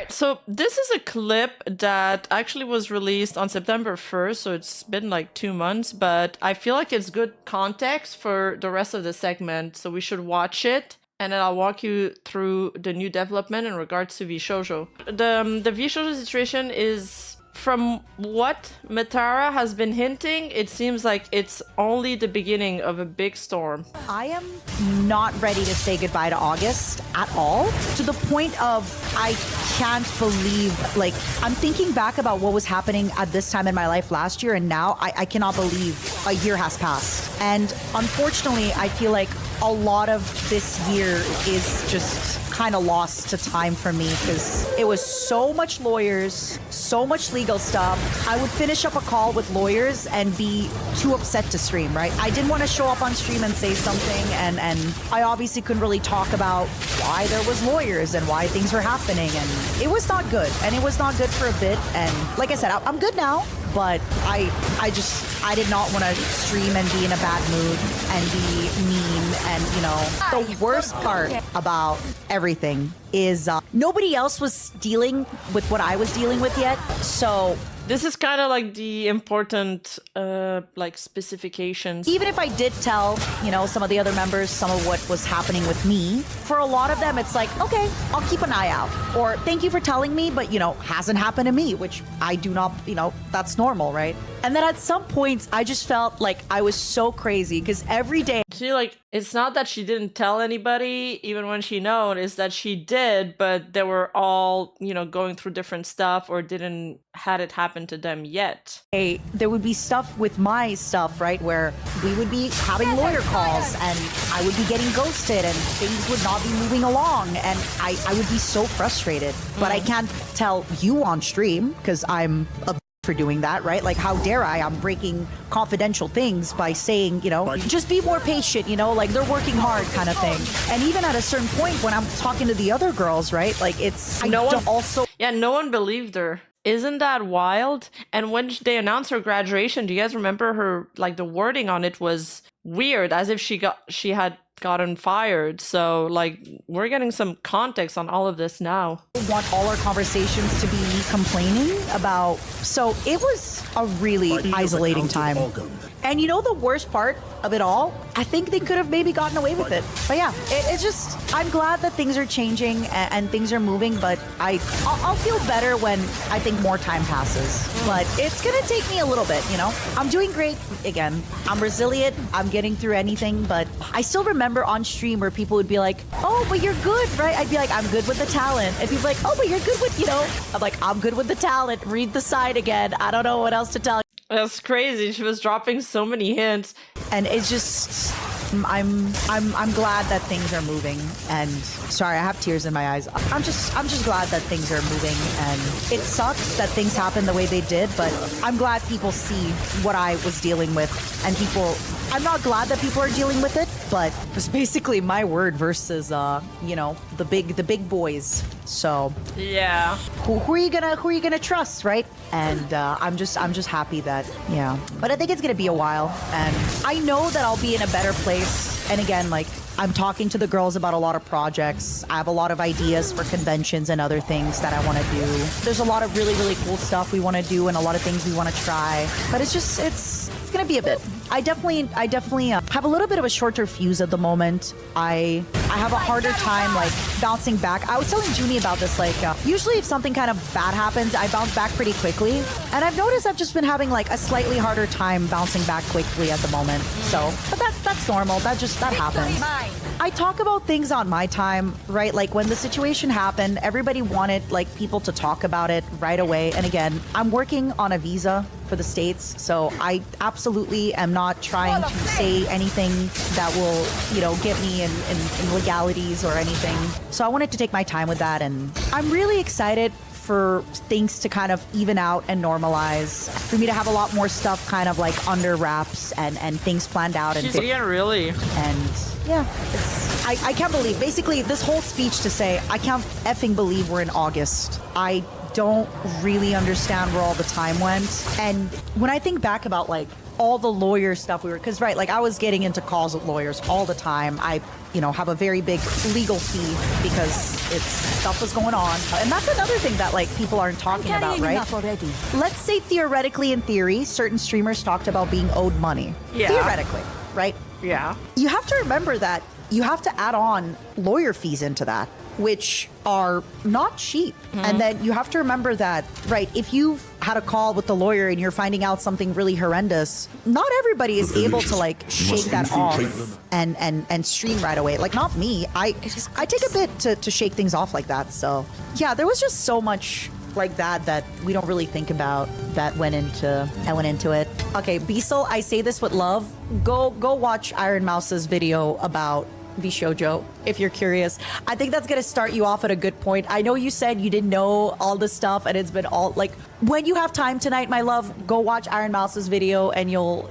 right, so this is a clip that actually was released on September 1st, so it's been like 2 months, but I feel like it's good context for the rest of the segment, so we should watch it. And then I'll walk you through the new development in regards to Vshojo. The Vshojo situation is, from what Matara has been hinting, it seems like it's only the beginning of a big storm. I am not ready to say goodbye to August at all, to the point of I can't believe, like, I'm thinking back about what was happening at this time in my life last year, and now I cannot believe a year has passed. And unfortunately, I feel like a lot of this year is just kind of lost to time for me, because it was so much lawyers, so much legal stuff. I would finish up a call with lawyers and be too upset to stream, right? I didn't want to show up on stream and say something, and I obviously couldn't really talk about why there was lawyers and why things were happening, and it was not good, and it was not good for a bit. And like I said, I'm good now, but I did not want to stream and be in a bad mood and be mean. And, you know, the worst part about everything is nobody else was dealing with what I was dealing with yet. So this is kind of like the important like specifications. Even if I did tell, you know, some of the other members some of what was happening with me, for a lot of them it's like, okay, I'll keep an eye out, or thank you for telling me, but, you know, hasn't happened to me, which I do not, you know, that's normal, right? And then at some points I just felt like I was so crazy, because every day she, like, it's not that she didn't tell anybody even when she known, is that she did, but they were all, you know, going through different stuff or didn't had it happen to them yet. Hey, there would be stuff with my stuff, right, where we would be having lawyer calls and I would be getting ghosted and things would not be moving along, and I would be so frustrated. But I can't tell you on stream because I'm a for doing that, right? Like, how dare I'm breaking confidential things by saying, you know, just be more patient, you know, like they're working hard kind of thing. And even at a certain point when I'm talking to the other girls, right, like it's no one believed her. Isn't that wild? And when they announced her graduation, do you guys remember her, like, the wording on it was weird, as if she had gotten fired. So, like, we're getting some context on all of this now. I want all our conversations to be me complaining about. So it was a really isolating time. And you know the worst part of it all? I think they could have maybe gotten away with it. But yeah, it's just, I'm glad that things are changing and things are moving, but I'll feel better when I think more time passes. But it's gonna take me a little bit, you know? I'm doing great. Again, I'm resilient. I'm getting through anything, but I still remember on stream where people would be like, oh, but you're good, right? I'd be like, I'm good with the talent. And people like, oh, but you're good with, you know? I'm like, I'm good with the talent. Read the side again. I don't know what else to tell you. That's crazy. She was dropping so many hints. And it's just, I'm glad that things are moving. And sorry, I have tears in my eyes. I'm just glad that things are moving. And it sucks that things happen the way they did, but I'm glad people see what I was dealing with. And I'm not glad that people are dealing with it, but it's basically my word versus you know, the big boys. So yeah, who are you gonna trust, right? And I'm just happy that, yeah. But I think it's gonna be a while, and I know that I'll be in a better place. And again, like, I'm talking to the girls about a lot of projects. I have a lot of ideas for conventions and other things that I want to do. There's a lot of really, really cool stuff we want to do and a lot of things we want to try. But it's gonna be a bit. I definitely have a little bit of a shorter fuse at the moment. I have a harder time, like, bouncing back. I was telling Junie about this, like, usually if something kind of bad happens, I bounce back pretty quickly. And I've noticed I've just been having, like, a slightly harder time bouncing back quickly at the moment. So, but that's normal. That happens. I talk about things on my time, right? Like, when the situation happened, everybody wanted, like, people to talk about it right away. And again, I'm working on a visa for the States, so I absolutely am not trying to say anything that will, you know, get me in legalities or anything. So I wanted to take my time with that, and I'm really excited for things to kind of even out and normalize, for me to have a lot more stuff kind of like under wraps and things planned out. And yeah, really. And yeah, I can't believe, basically this whole speech to say, I can't effing believe we're in August. I don't really understand where all the time went. And when I think back about, like, all the lawyer stuff because right, like I was getting into calls with lawyers all the time. I, have a very big legal fee because stuff was going on. And that's another thing that like people aren't talking about, right? Already. Let's say theoretically, in theory, certain streamers talked about being owed money. Yeah. Theoretically, right? Yeah. You have to remember that you have to add on lawyer fees into that, which are not cheap. And then you have to remember that, right, if you've had a call with the lawyer and you're finding out something really horrendous, not everybody is able to like shake that off and stream right away. Like not me. I take a bit to shake things off like that. So yeah, there was just so much like that we don't really think about that went into it. Okay, Beasel, I say this with love. Go watch Iron Mouse's video about Vshojo if you're curious. I think that's gonna start you off at a good point. I know you said you didn't know all this stuff and it's been all like when you have time tonight, my love, go watch Iron Mouse's video and you'll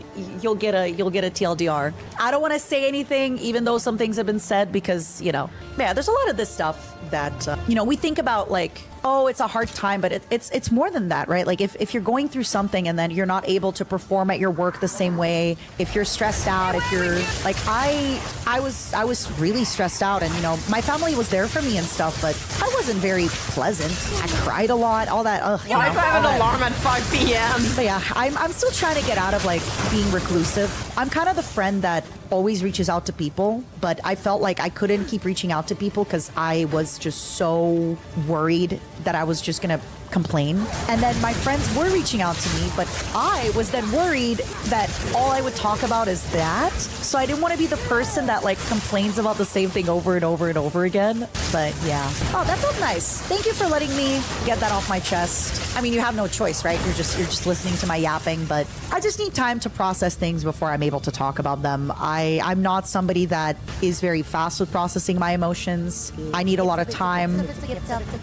get a TLDR. I don't want to say anything even though some things have been said because there's a lot of this stuff that we think about like, oh, it's a hard time, but it's more than that, right? Like if you're going through something and then you're not able to perform at your work the same way, if you're stressed out, if you're like I was really stressed out and my family was there for me and stuff, but I wasn't very pleasant. I cried a lot, all that. Why do I have an alarm at 5 p.m.? But yeah, I'm still trying to get out of like being reclusive. I'm kind of the friend that always reaches out to people, but I felt like I couldn't keep reaching out to people because I was just so worried that I was just gonna complain. And then my friends were reaching out to me, but I was then worried that all I would talk about is that. So I didn't want to be the person that like complains about the same thing over and over and over again. But yeah. Oh, that felt nice. Thank you for letting me get that off my chest. I mean, you have no choice, right? You're just listening to my yapping, but I just need time to process things before I'm able to talk about them. I'm not somebody that is very fast with processing my emotions. I need a lot of time.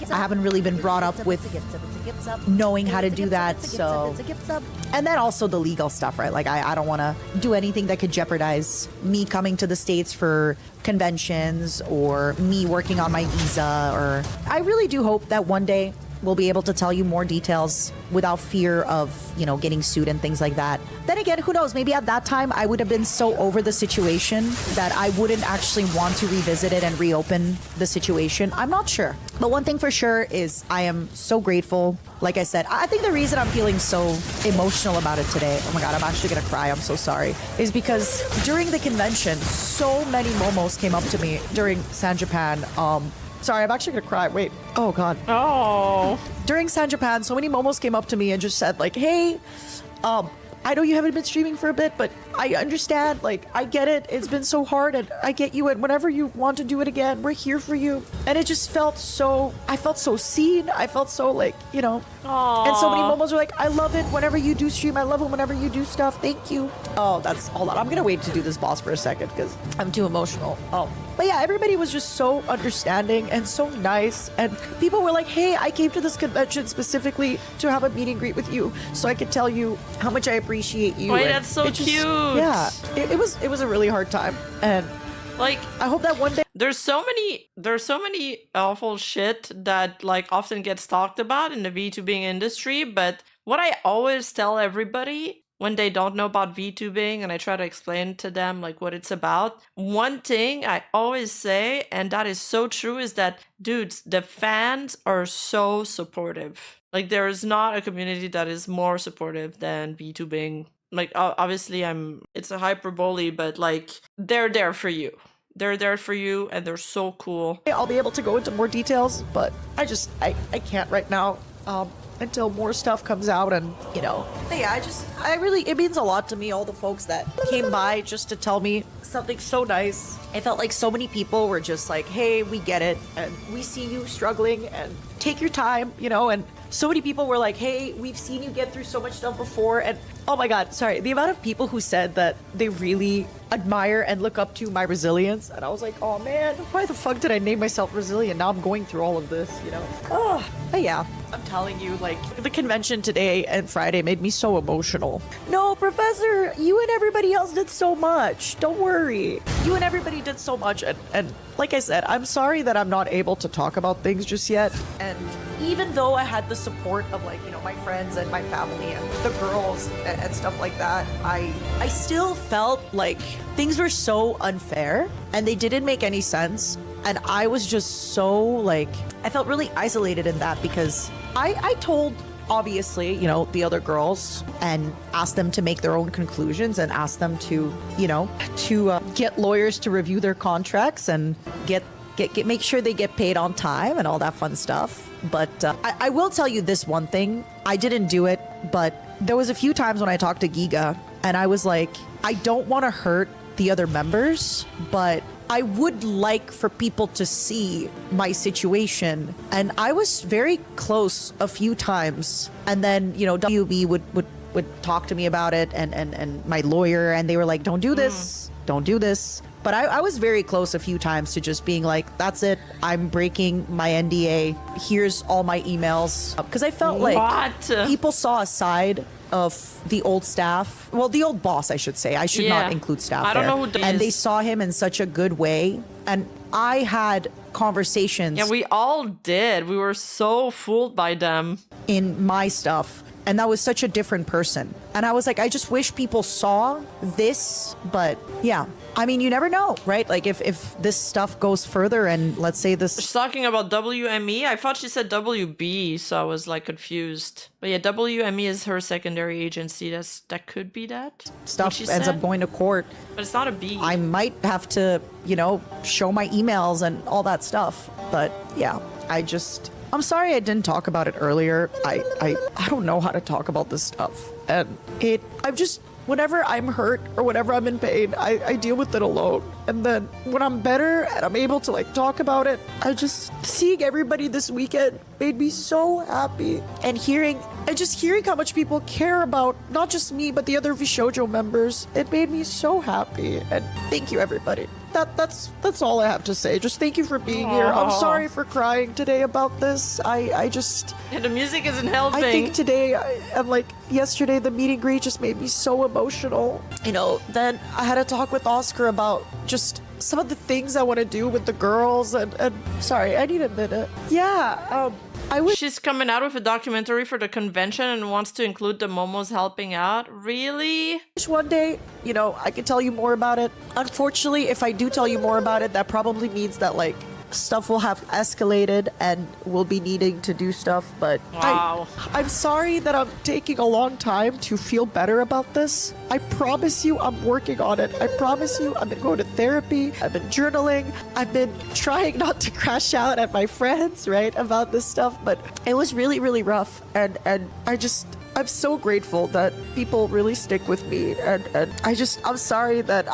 I haven't really been brought up with knowing how to do that, so and then also the legal stuff, right? Like I don't want to do anything that could jeopardize me coming to the States for conventions or me working on my visa. Or I really do hope that one day we'll be able to tell you more details without fear of, getting sued and things like that. Then again, who knows? Maybe at that time I would have been so over the situation that I wouldn't actually want to revisit it and reopen the situation. I'm not sure. But one thing for sure is I am so grateful. Like I said, I think the reason I'm feeling so emotional about it today, oh my God, I'm actually gonna cry, I'm so sorry, is because during the convention, so many momos came up to me during San Japan. Sorry, I'm actually gonna cry. Wait. Oh, God. Oh. During San Japan, so many momos came up to me and just said, like, hey, I know you haven't been streaming for a bit, but I understand. Like, I get it. It's been so hard, and I get you. And whenever you want to do it again, we're here for you. And it just felt so, I felt so seen. I felt so, like, Aww. And so many momos were like, I love it whenever you do stream. I love it whenever you do stuff. Thank you. Oh, hold on. I'm going to wait to do this boss for a second because I'm too emotional. But yeah, everybody was just so understanding and so nice. And people were like, hey, I came to this convention specifically to have a meet and greet with you so I could tell you how much I appreciate you. Wait, And that's so cute. Yeah, it was a really hard time. And like, I hope that one day there's so many awful shit that like often gets talked about in the VTubing industry, but what I always tell everybody when they don't know about VTubing and I try to explain to them like what it's about, one thing I always say, and that is so true, is that dudes, the fans are so supportive. Like there is not a community that is more supportive than VTubing. Like obviously it's a hyperbole, but like they're there for you. They're there for you and they're so cool. I'll be able to go into more details, but I can't right now. Until more stuff comes out and, But yeah, it means a lot to me, all the folks that came by just to tell me something so nice. It felt like so many people were just like, hey, we get it, and we see you struggling, and take your time, and so many people were like, hey, we've seen you get through so much stuff before, and oh my God, sorry, the amount of people who said that they really admire and look up to my resilience, and I was like, oh man, why the fuck did I name myself resilient? Now I'm going through all of this, Oh, but yeah, I'm telling you, like, the convention today and Friday made me so emotional. No, Professor, you and everybody else did so much. Don't worry. You and everybody did so much, and like I said, I'm sorry that I'm not able to talk about things just yet, and even though I had the support of like, you know, my friends and my family and the girls and stuff like that, I still felt like things were so unfair and they didn't make any sense. And I was just so like, I felt really isolated in that because I told obviously, you know, the other girls and asked them to make their own conclusions and asked them to, you know, to get lawyers to review their contracts and make sure they get paid on time and all that fun stuff. But I will tell you this one thing. I didn't do it, but there was a few times when I talked to Giga and I was like, I don't want to hurt the other members, but I would like for people to see my situation. And I was very close a few times. And then, you know, WB would talk to me about it and my lawyer, and they were like, don't do this, don't do this. But I was very close a few times to just being like, that's it. I'm breaking my NDA. Here's all my emails. Because I felt like people saw a side of the old staff. Well, the old boss, I should say. I should not include staff I don't there. know who and they saw him in such a good way. And I had conversations. Yeah, we all did. We were so fooled by them. In my stuff. And that was such a different person. And I was like, I just wish people saw this. But yeah, I mean, you never know, right? Like if this stuff goes further and let's say this... She's talking about WME. I thought she said WB, so I was like confused. But yeah, WME is her secondary agency. That could be that. Stuff ends up going to court. But it's not a B. I might have to, you know, show my emails and all that stuff. But yeah, I'm sorry I didn't talk about it earlier. I don't know how to talk about this stuff. And whenever I'm hurt or whenever I'm in pain, I deal with it alone. And then when I'm better and I'm able to like talk about it, seeing everybody this weekend made me so happy. And hearing how much people care about not just me, but the other Vshojo members, it made me so happy. And thank you, everybody. That's all I have to say. Just thank you for being here. I'm sorry for crying today about this. Yeah, the music isn't helping. I think today and like yesterday, the meet and greet just made me so emotional. You know, then I had to talk with Oscar about just some of the things I want to do with the girls. And sorry, I need a minute. Yeah, She's coming out with a documentary for the convention and wants to include the Momos helping out. Really? One day, you know, I can tell you more about it. Unfortunately, if I do tell you more about it, that probably means that like stuff will have escalated and we'll be needing to do stuff. But wow. I'm sorry that I'm taking a long time to feel better about this. I promise you I'm working on it. I promise you I've been going to therapy. I've been journaling. I've been trying not to crash out at my friends, right, about this stuff. But it was really, really rough. And I'm so grateful that people really stick with me. And I'm sorry that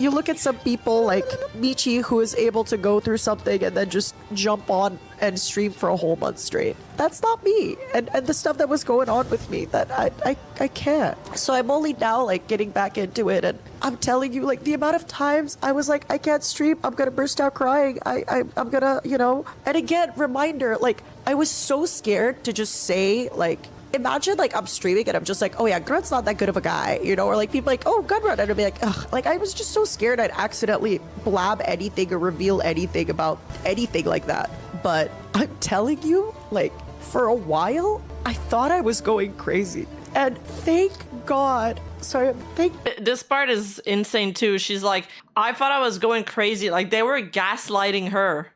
you look at some people like Michi who is able to go through something and then just jump on and stream for a whole month straight. That's not me. And the stuff that was going on with me that I can't. So I'm only now like getting back into it. And I'm telling you, like the amount of times I was like, I can't stream. I'm going to burst out crying. I'm going to, you know, and again, reminder, like I was so scared to just say like, imagine like I'm streaming and I'm just like, oh yeah, Grunt's not that good of a guy, you know, or like people like, oh, Gunrun, and I'd be like, ugh, like I was just so scared I'd accidentally blab anything or reveal anything about anything like that. But I'm telling you, like for a while, I thought I was going crazy. And thank God. This part is insane too. She's like, I thought I was going crazy. Like they were gaslighting her.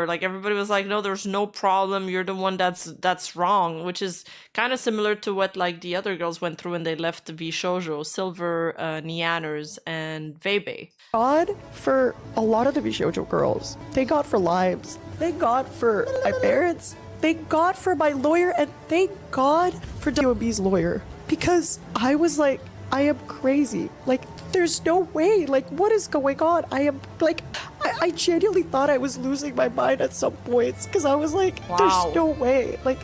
Like everybody was like, no, there's no problem, you're the one that's wrong, which is kind of similar to what like the other girls went through when they left the Vshojo, Silver, Neanners, and Vebe. God for a lot of the Vshojo girls. Thank God for lives. Thank God for my parents. Thank God for my lawyer, and thank God for WB's lawyer. Because I was like, I am crazy. Like, there's no way. Like, what is going on? I am like, I genuinely thought I was losing my mind at some points because I was like, wow. There's no way. Like,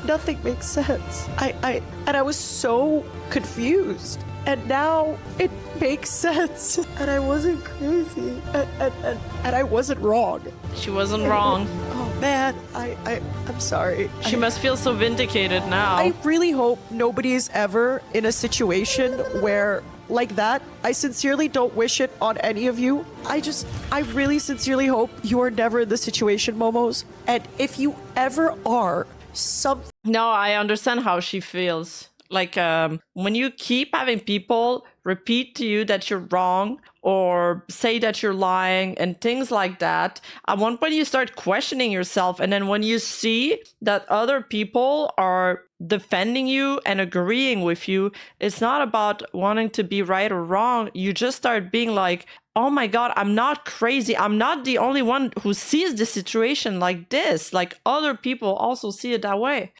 nothing makes sense. I was so confused. And now it makes sense. And I wasn't crazy. And I wasn't wrong. She wasn't wrong. Oh man, I'm sorry. She must feel so vindicated now. I really hope nobody's ever in a situation where like that. I sincerely don't wish it on any of you. I really sincerely hope you are never in this situation, Momos. And if you ever are, No, I understand how she feels. Like, when you keep having people repeat to you that you're wrong or say that you're lying and things like that, at one point you start questioning yourself. And then when you see that other people are defending you and agreeing with you, it's not about wanting to be right or wrong. You just start being like, oh my God, I'm not crazy. I'm not the only one who sees the situation like this. Like, other people also see it that way.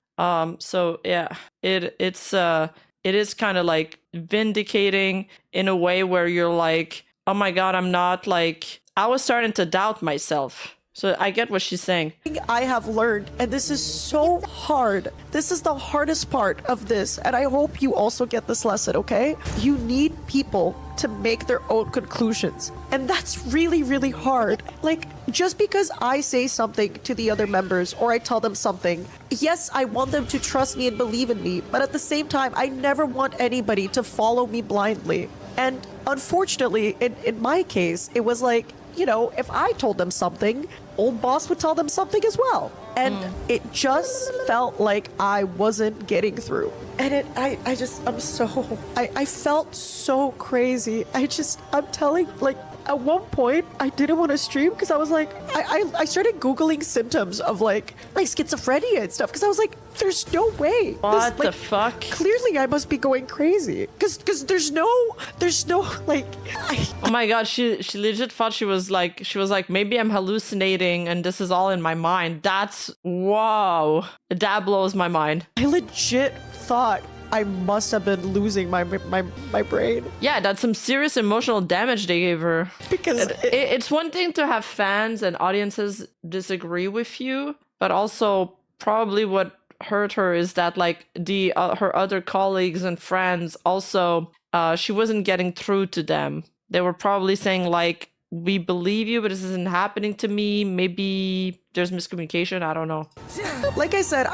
So yeah, it is kind of like vindicating in a way where you're like, oh my God, I'm not like, I was starting to doubt myself. So I get what she's saying. I have learned, and this is so hard. This is the hardest part of this, and I hope you also get this lesson, okay? You need people to make their own conclusions, and that's really, really hard. Like, just because I say something to the other members or I tell them something, yes, I want them to trust me and believe in me, but at the same time, I never want anybody to follow me blindly. And unfortunately, in my case, it was like, you know, if I told them something, old boss would tell them something as well. And it just felt like I wasn't getting through. And I felt so crazy. I'm telling, like, at one point, I didn't want to stream because I was like, I started Googling symptoms of like schizophrenia and stuff because I was like, there's no way. What the fuck? Clearly, I must be going crazy because there's no like. Oh my God, she legit thought she was like, maybe I'm hallucinating and this is all in my mind. That's, wow. That blows my mind. I legit thought I must have been losing my brain. Yeah, that's some serious emotional damage they gave her. Because it's one thing to have fans and audiences disagree with you, but also probably what hurt her is that like her other colleagues and friends also, she wasn't getting through to them. They were probably saying like, we believe you, but this isn't happening to me. Maybe there's miscommunication. I don't know. Like I said,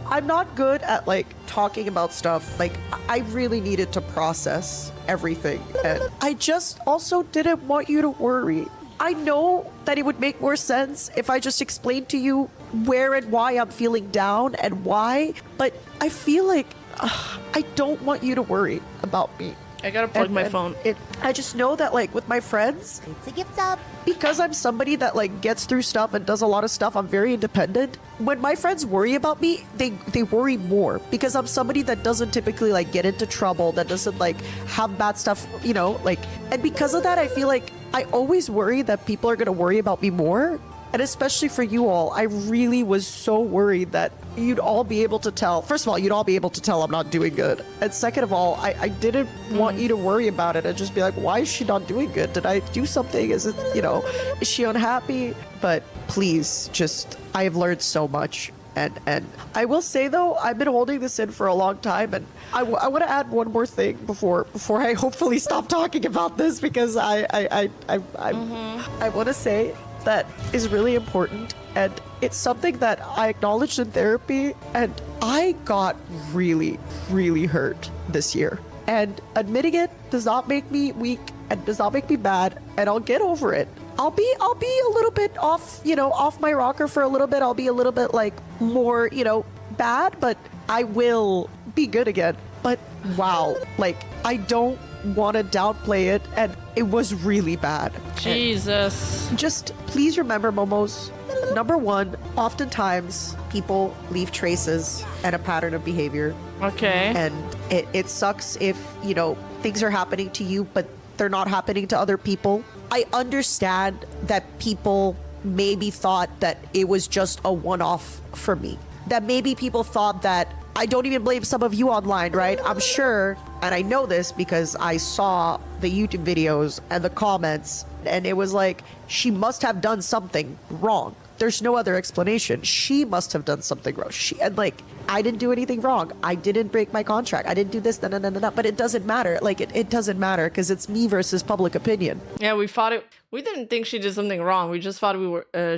I'm not good at like talking about stuff. Like I really needed to process everything. And I just also didn't want you to worry. I know that it would make more sense if I just explained to you where and why I'm feeling down and why, but I feel like I don't want you to worry about me. I gotta plug my phone. I just know that like with my friends, It's a gift up. because I'm somebody that like gets through stuff and does a lot of stuff, I'm very independent. When my friends worry about me, they worry more because I'm somebody that doesn't typically like get into trouble, that doesn't like have bad stuff, you know, like, and because of that, I feel like I always worry that people are gonna worry about me more. And especially for you all, I really was so worried that you'd all be able to tell. First of all, you'd all be able to tell I'm not doing good. And second of all, I didn't want you to worry about it and just be like, why is she not doing good? Did I do something? Is it, you know, is she unhappy? But please, just, I have learned so much. And I will say though, I've been holding this in for a long time, and I want to add one more thing before I hopefully stop talking about this, because I want to say that is really important, and it's something that I acknowledged in therapy, and I got really, really hurt this year. And admitting it does not make me weak and does not make me bad, and I'll get over it. I'll be a little bit off, you know, off my rocker for a little bit. I'll be a little bit like more, you know, bad, but I will be good again. But wow, like I don't want to downplay it, and it was really bad. Jesus. And just please remember, Momos, number one, oftentimes people leave traces and a pattern of behavior. Okay. And it sucks if, you know, things are happening to you, but they're not happening to other people. I understand that people maybe thought that it was just a one-off for me. That maybe people thought that, I don't even blame some of you online, right? I'm sure, and I know this because I saw the YouTube videos and the comments, and it was like, she must have done something wrong. There's no other explanation. She must have done something wrong. And like, I didn't do anything wrong. I didn't break my contract. I didn't do this, no. But it doesn't matter. Like, it doesn't matter because it's me versus public opinion. Yeah, we didn't think she did something wrong. We just thought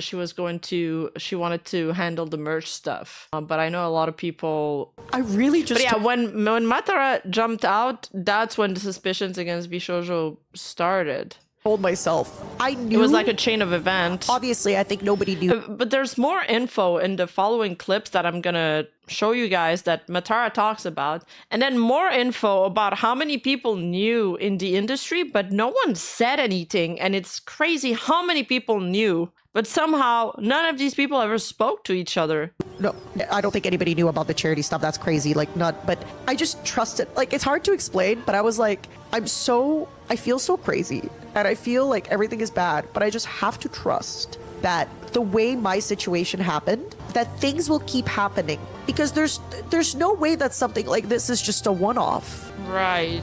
she wanted to handle the merch stuff. But I know a lot of people. I really just. But yeah, when Matara jumped out, that's when the suspicions against Vshojo started. Told myself. I knew. It was like a chain of events. Obviously, I think nobody knew. But there's more info in the following clips that I'm gonna show you guys that Matara talks about. And then more info about how many people knew in the industry, but no one said anything. And it's crazy how many people knew. But somehow, none of these people ever spoke to each other. No, I don't think anybody knew about the charity stuff. That's crazy. Like, but I just trusted. Like, it's hard to explain, but I was like, I feel so crazy. And I feel like everything is bad, but I just have to trust that the way my situation happened, that things will keep happening. Because there's no way that something like this is just a one-off. Right.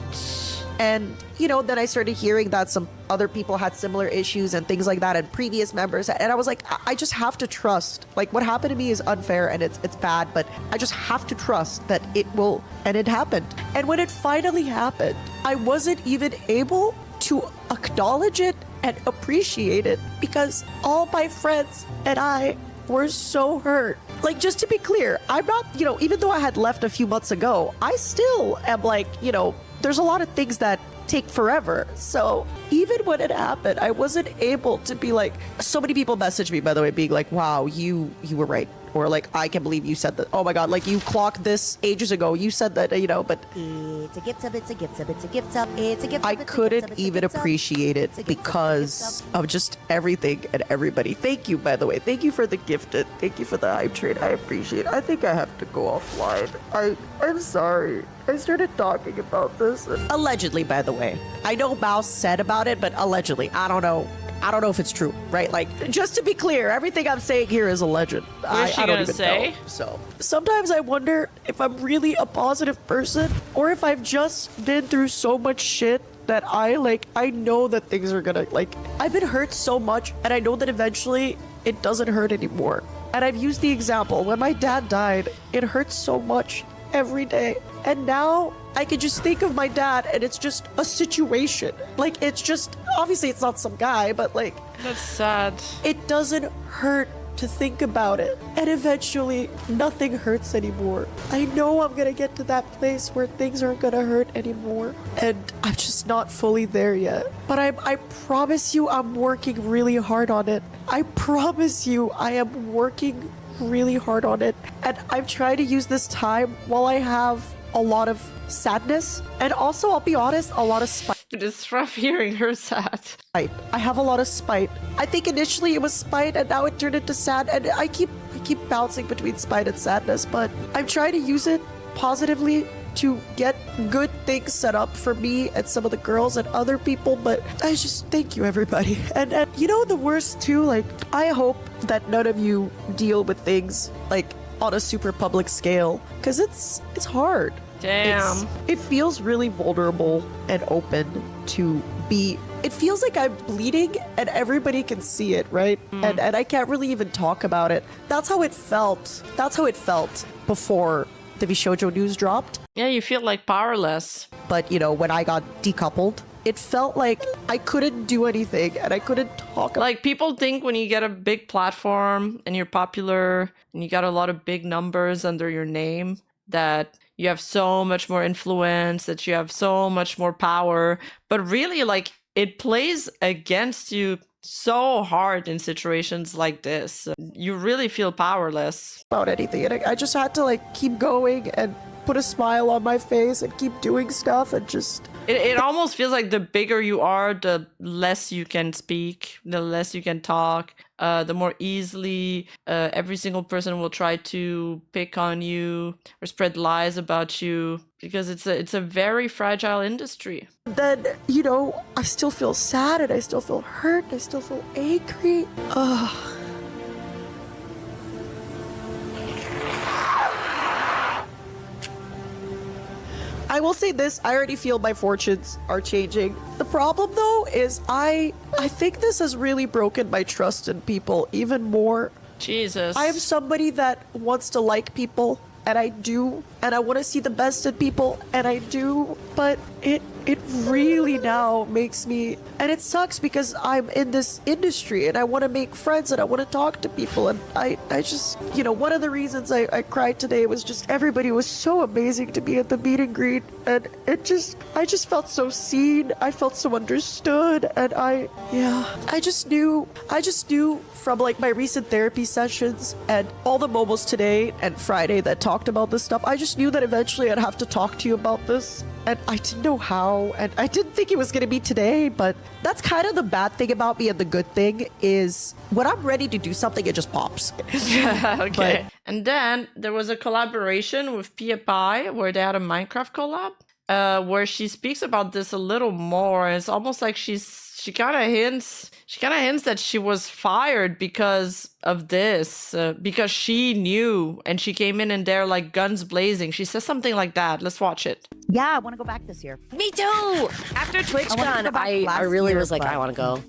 And, you know, then I started hearing that some other people had similar issues and things like that, and previous members. And I was like, I just have to trust. Like, what happened to me is unfair and it's bad, but I just have to trust that it will. And it happened. And when it finally happened, I wasn't even able to acknowledge it and appreciate it because all my friends and I were so hurt. Like, just to be clear, I'm not, you know, even though I had left a few months ago, I still am like, you know, there's a lot of things that take forever. So even when it happened, I wasn't able to be like, so many people messaged me, by the way, being like, wow, you were right. Or like, I can't believe you said that. Oh my God, like you clocked this ages ago. You said that, you know, but It's a gift sub, it's a gift sub, it's a gift sub, it's a gift sub. I couldn't even appreciate it because of just everything and everybody. Thank you, by the way. Thank you for the gifted. Thank you for the hype train. I appreciate it. I think I have to go offline. I'm sorry. I started talking about this. Allegedly, by the way. I know Mouse said about it, but allegedly. I don't know if it's true, right? Like, just to be clear, everything I'm saying here is alleged. What is she I don't gonna even say? know. So sometimes I wonder if I'm really a positive person or if I've just been through so much shit that I know that things are gonna, like, I've been hurt so much and I know that eventually it doesn't hurt anymore. And I've used the example, when my dad died, it hurts so much every day. And now I can just think of my dad and it's just a situation. Like, it's just, obviously it's not some guy, but like, That's sad. it doesn't hurt to think about it. And eventually nothing hurts anymore. I know I'm gonna get to that place where things aren't gonna hurt anymore. And I'm just not fully there yet. But I promise you I'm working really hard on it. I promise you I am working really hard on it. And I'm trying to use this time while I have a lot of sadness and also, I'll be honest, a lot of spite. It is rough hearing her sad. I have a lot of spite. I think initially it was spite and now it turned into sad, and I keep bouncing between spite and sadness, but I'm trying to use it positively to get good things set up for me and some of the girls and other people. But I just thank you, everybody. And you know, the worst too, like, I hope that none of you deal with things like on a super public scale, because it's hard. Damn. It feels really vulnerable and open to be. It feels like I'm bleeding and everybody can see it, right? And I can't really even talk about it. That's how it felt. That's how it felt before the Vshojo news dropped. Yeah, you feel like powerless. But, you know, when I got decoupled, it felt like I couldn't do anything and I couldn't talk. Like, people think when you get a big platform and you're popular and you got a lot of big numbers under your name that you have so much more influence, that you have so much more power. But really, like, it plays against you so hard in situations like this. You really feel powerless. About anything. And I just had to, like, keep going and put a smile on my face and keep doing stuff and just... It almost feels like the bigger you are, the less you can speak, the less you can talk, the more easily every single person will try to pick on you or spread lies about you, because it's a very fragile industry. Then, you know, I still feel sad and I still feel hurt. I still feel angry. Ugh. I will say this, I already feel my fortunes are changing. The problem though is I think this has really broken my trust in people even more Jesus. I am somebody that wants to like people, and I do, and I want to see the best in people, and I do, but it really now makes me, and it sucks because I'm in this industry and I want to make friends and I want to talk to people, and I just, you know, one of the reasons I cried today was just everybody was so amazing to me at the meet and greet, and I just felt so seen, I felt so understood, and I just knew from like my recent therapy sessions and all the momos today and Friday that talked about this stuff, I just knew that eventually I'd have to talk to you about this. And I didn't know how, and I didn't think it was going to be today, but that's kind of the bad thing about me, and the good thing is when I'm ready to do something, it just pops. Okay. And then there was a collaboration with Pia Pie where they had a Minecraft collab, where she speaks about this a little more. And it's almost like she kind of hints that she was fired because of this, because she knew and she came in and there like guns blazing. She says something like that. Let's watch it. Yeah, I want to go back this year. Me too. After TwitchCon, I really was like, I want to go.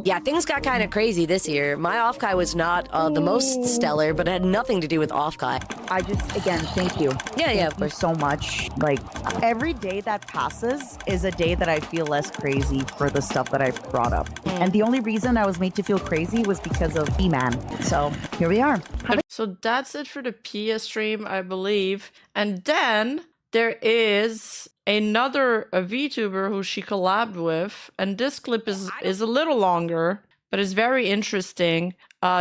Yeah, things got kind of crazy this year. My Offkai was not the most stellar, but it had nothing to do with Offkai. I just, again, thank you. Yeah, yeah, of Thank you course. so much. Like, every day that passes is a day that I feel less crazy for the stuff that I've brought up. And the only reason I was made to feel crazy was because of E-Man. So, here we are. So that's it for the Pia stream, I believe. And then there is another VTuber who she collabed with, and this clip is a little longer, but it's very interesting.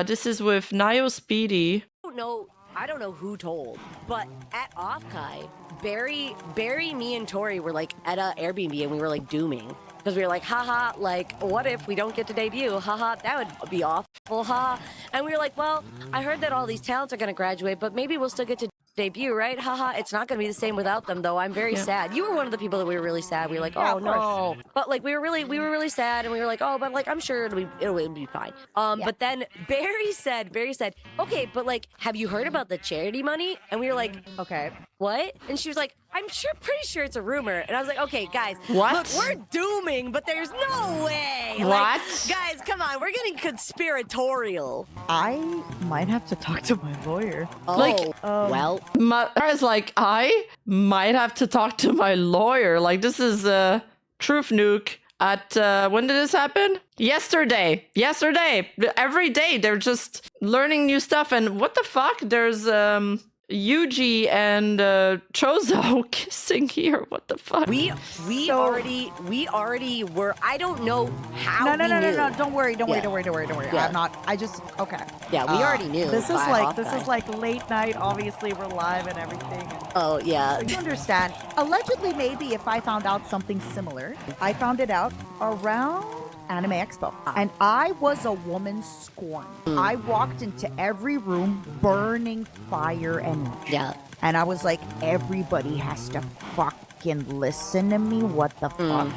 This is with Nio Speedy. I don't know who told, but at Offkai, Barry, me, and Tori were like at a Airbnb and we were like dooming. Because we were like, haha, like, what if we don't get to debut? Haha, that would be awful, haha. And we were like, well, I heard that all these talents are going to graduate, but maybe we'll still get to debut, right? Haha, it's not going to be the same without them, though. I'm very sad. You were one of the people that we were really sad. We were like, oh, no. But, like, we were really sad, and we were like, oh, but, like, I'm sure it'll be fine. But then Barry said, okay, but, like, have you heard about the charity money? And we were like, Okay. what? And she was like, pretty sure it's a rumor. And I was like, okay, guys, What? look, we're dooming, but there's no way. What? Like, guys, come on, we're getting conspiratorial. I might have to talk to my lawyer. Oh, Like, well, Matara's like, I might have to talk to my lawyer. Like, this is a truth nuke. At when did this happen? Yesterday. Every day they're just learning new stuff. And what the fuck? There's Yuji and Chozo kissing here. What the fuck? we already were. I don't know how. No. we knew. Don't worry. Yeah. I'm not. I just, okay. Yeah, we already knew. This is by like Offkai. late night. Obviously, we're live and everything. Oh yeah. So you understand. Allegedly, maybe if I found out something similar, I found it out around Anime Expo, and I was a woman scorned. I walked into every room burning fire and Yeah. and I was like, everybody has to fucking listen to me. What the fuck?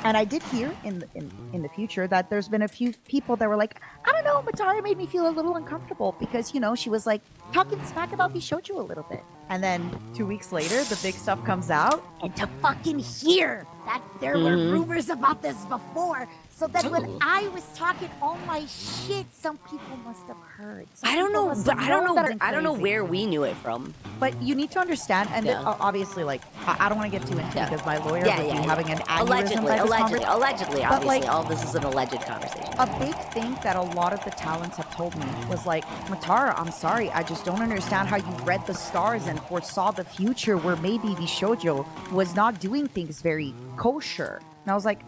And I did hear in the future that there's been a few people that were like, I don't know, Matara made me feel a little uncomfortable because, you know, she was like talking smack about Vshojo a little bit. And then 2 weeks later, the big stuff comes out. And to fucking hear that there were rumors about this before. So that when I was talking all my shit, some people must have heard. Some I don't people know, must but have I don't known know. that I'm I don't know crazy. where we knew it from. But you need to understand, and Yeah. obviously, like, I don't want to get too into Yeah. it because my lawyer Yeah, would yeah, be yeah. having an aneurysm Allegedly, by this allegedly, conversation. allegedly. But, Obviously, like, all this is an alleged conversation. a big thing that a lot of the talents have told me was like, Matara, I'm sorry, I just don't understand how you read the stars and foresaw the future where maybe Vshojo was not doing things very kosher. And I was like,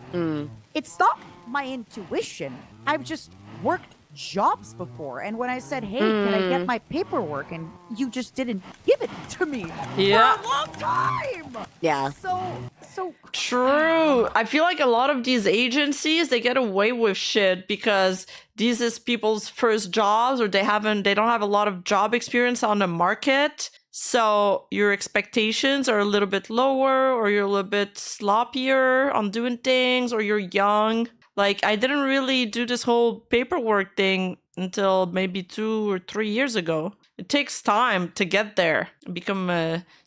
it's not my intuition. I've just worked jobs before, and when I said, hey, can I get my paperwork, and you just didn't give it to me Yeah. for a long time. Yeah. So True. I feel like a lot of these agencies, they get away with shit because these is people's first jobs, or they don't have a lot of job experience on the market. So your expectations are a little bit lower, or you're a little bit sloppier on doing things, or you're young. Like, I didn't really do this whole paperwork thing until maybe 2 or 3 years ago. It takes time to get there.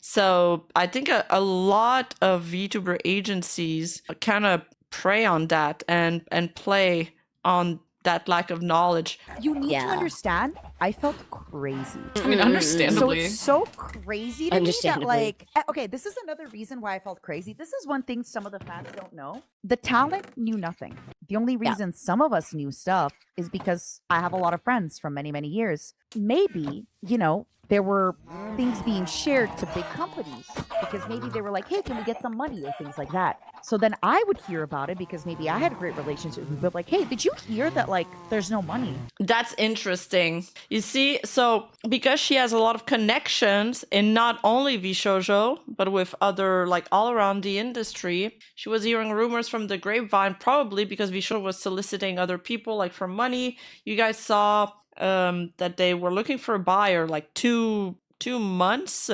So I think a lot of VTuber agencies kind of prey on that and play on that lack of knowledge. You need to Yeah. understand, I felt crazy. I mean, So understandably. it's so crazy to me that, Understandably. like, okay, this is another reason why I felt crazy. This is one thing some of the fans don't know. The talent knew nothing. The only reason some of us knew stuff is because I have a lot of friends from many, many years. Maybe, you know, there were things being shared to big companies because maybe they were like, hey, can we get some money or things like that. So then I would hear about it because maybe I had a great relationship with people like, hey, did you hear that, like, there's no money? That's interesting. You see, so because she has a lot of connections in not only Vshojo, but with other, like, all around the industry, she was hearing rumors from the grapevine, probably because Vshojo was soliciting other people, like, for money. You guys saw that they were looking for a buyer, like, two months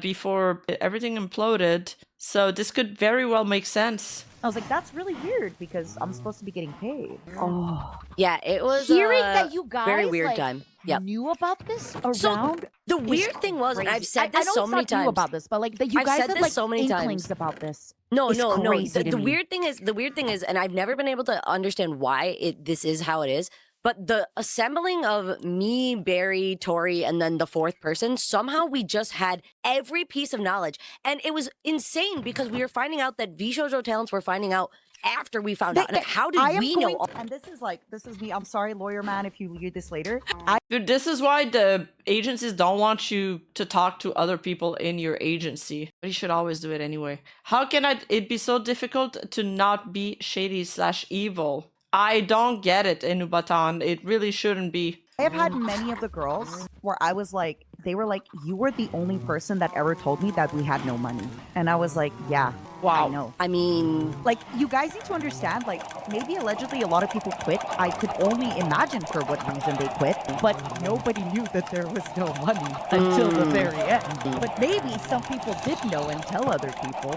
before everything imploded. So this could very well make sense. I was like, that's really weird because I'm supposed to be getting paid. Oh, Yeah, it was hearing that you guys very weird like, time. Yep. knew about this around. So the is weird thing was, and I've crazy. said I this know so it's many not you times about this, but like that you I've guys said had this like so many inklings times. about this. No, It's no. crazy The to me. weird thing is, and I've never been able to understand why this is how it is. But the assembling of me, Barry, Tori, and then the fourth person, somehow we just had every piece of knowledge. And it was insane because we were finding out that Vshojo talents were finding out after we found out. And how did I am we going know? to- and this is me. I'm sorry, lawyer man, if you read this later. Dude, this is why the agencies don't want you to talk to other people in your agency. But you should always do it anyway. How can it be so difficult to not be shady/evil? I don't get it, Inubatan. It really shouldn't be. I have had many of the girls where I was like, they were like, you were the only person that ever told me that we had no money. And I was like, yeah, Wow. I know. I mean, Like, you guys need to understand, like, maybe allegedly a lot of people quit. I could only imagine for what reason they quit, but nobody knew that there was no money until the very end. But maybe some people did know and tell other people.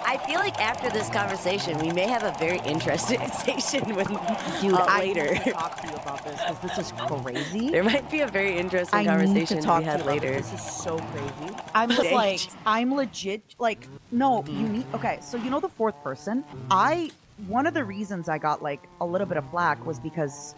I feel like after this conversation, we may have a very interesting station with Dude, I later. need to talk to you about this because this is crazy. There might be a very interesting I conversation need to talk we to had you about later. This. This is so crazy. I'm just like, I'm legit, like, no, you need, okay, so you know the fourth person? One of the reasons I got, like, a little bit of flack was because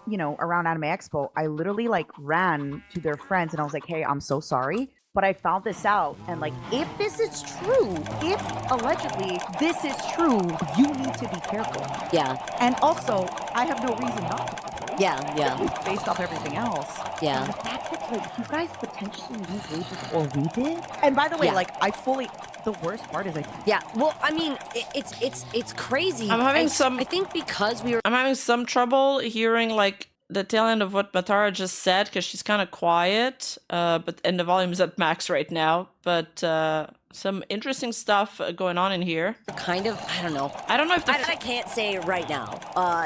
you know, around Anime Expo, I literally, like, ran to their friends and I was like, hey, I'm so sorry. But I found this out, and like, if this is true, if allegedly this is true, you need to be careful. Yeah, And also, I have no reason not to. yeah. Based off everything else. Yeah. And the fact that like you guys potentially knew way before we did. And by the way, Yeah. like the worst part is Yeah, well, I mean, it's crazy. I'm having some- I think because we were. I'm having some trouble hearing, like, the tail end of what Matara just said, because she's kind of quiet, and the volume is at max right now. But some interesting stuff going on in here. Kind of, I don't know. I don't know if the I can't say right now.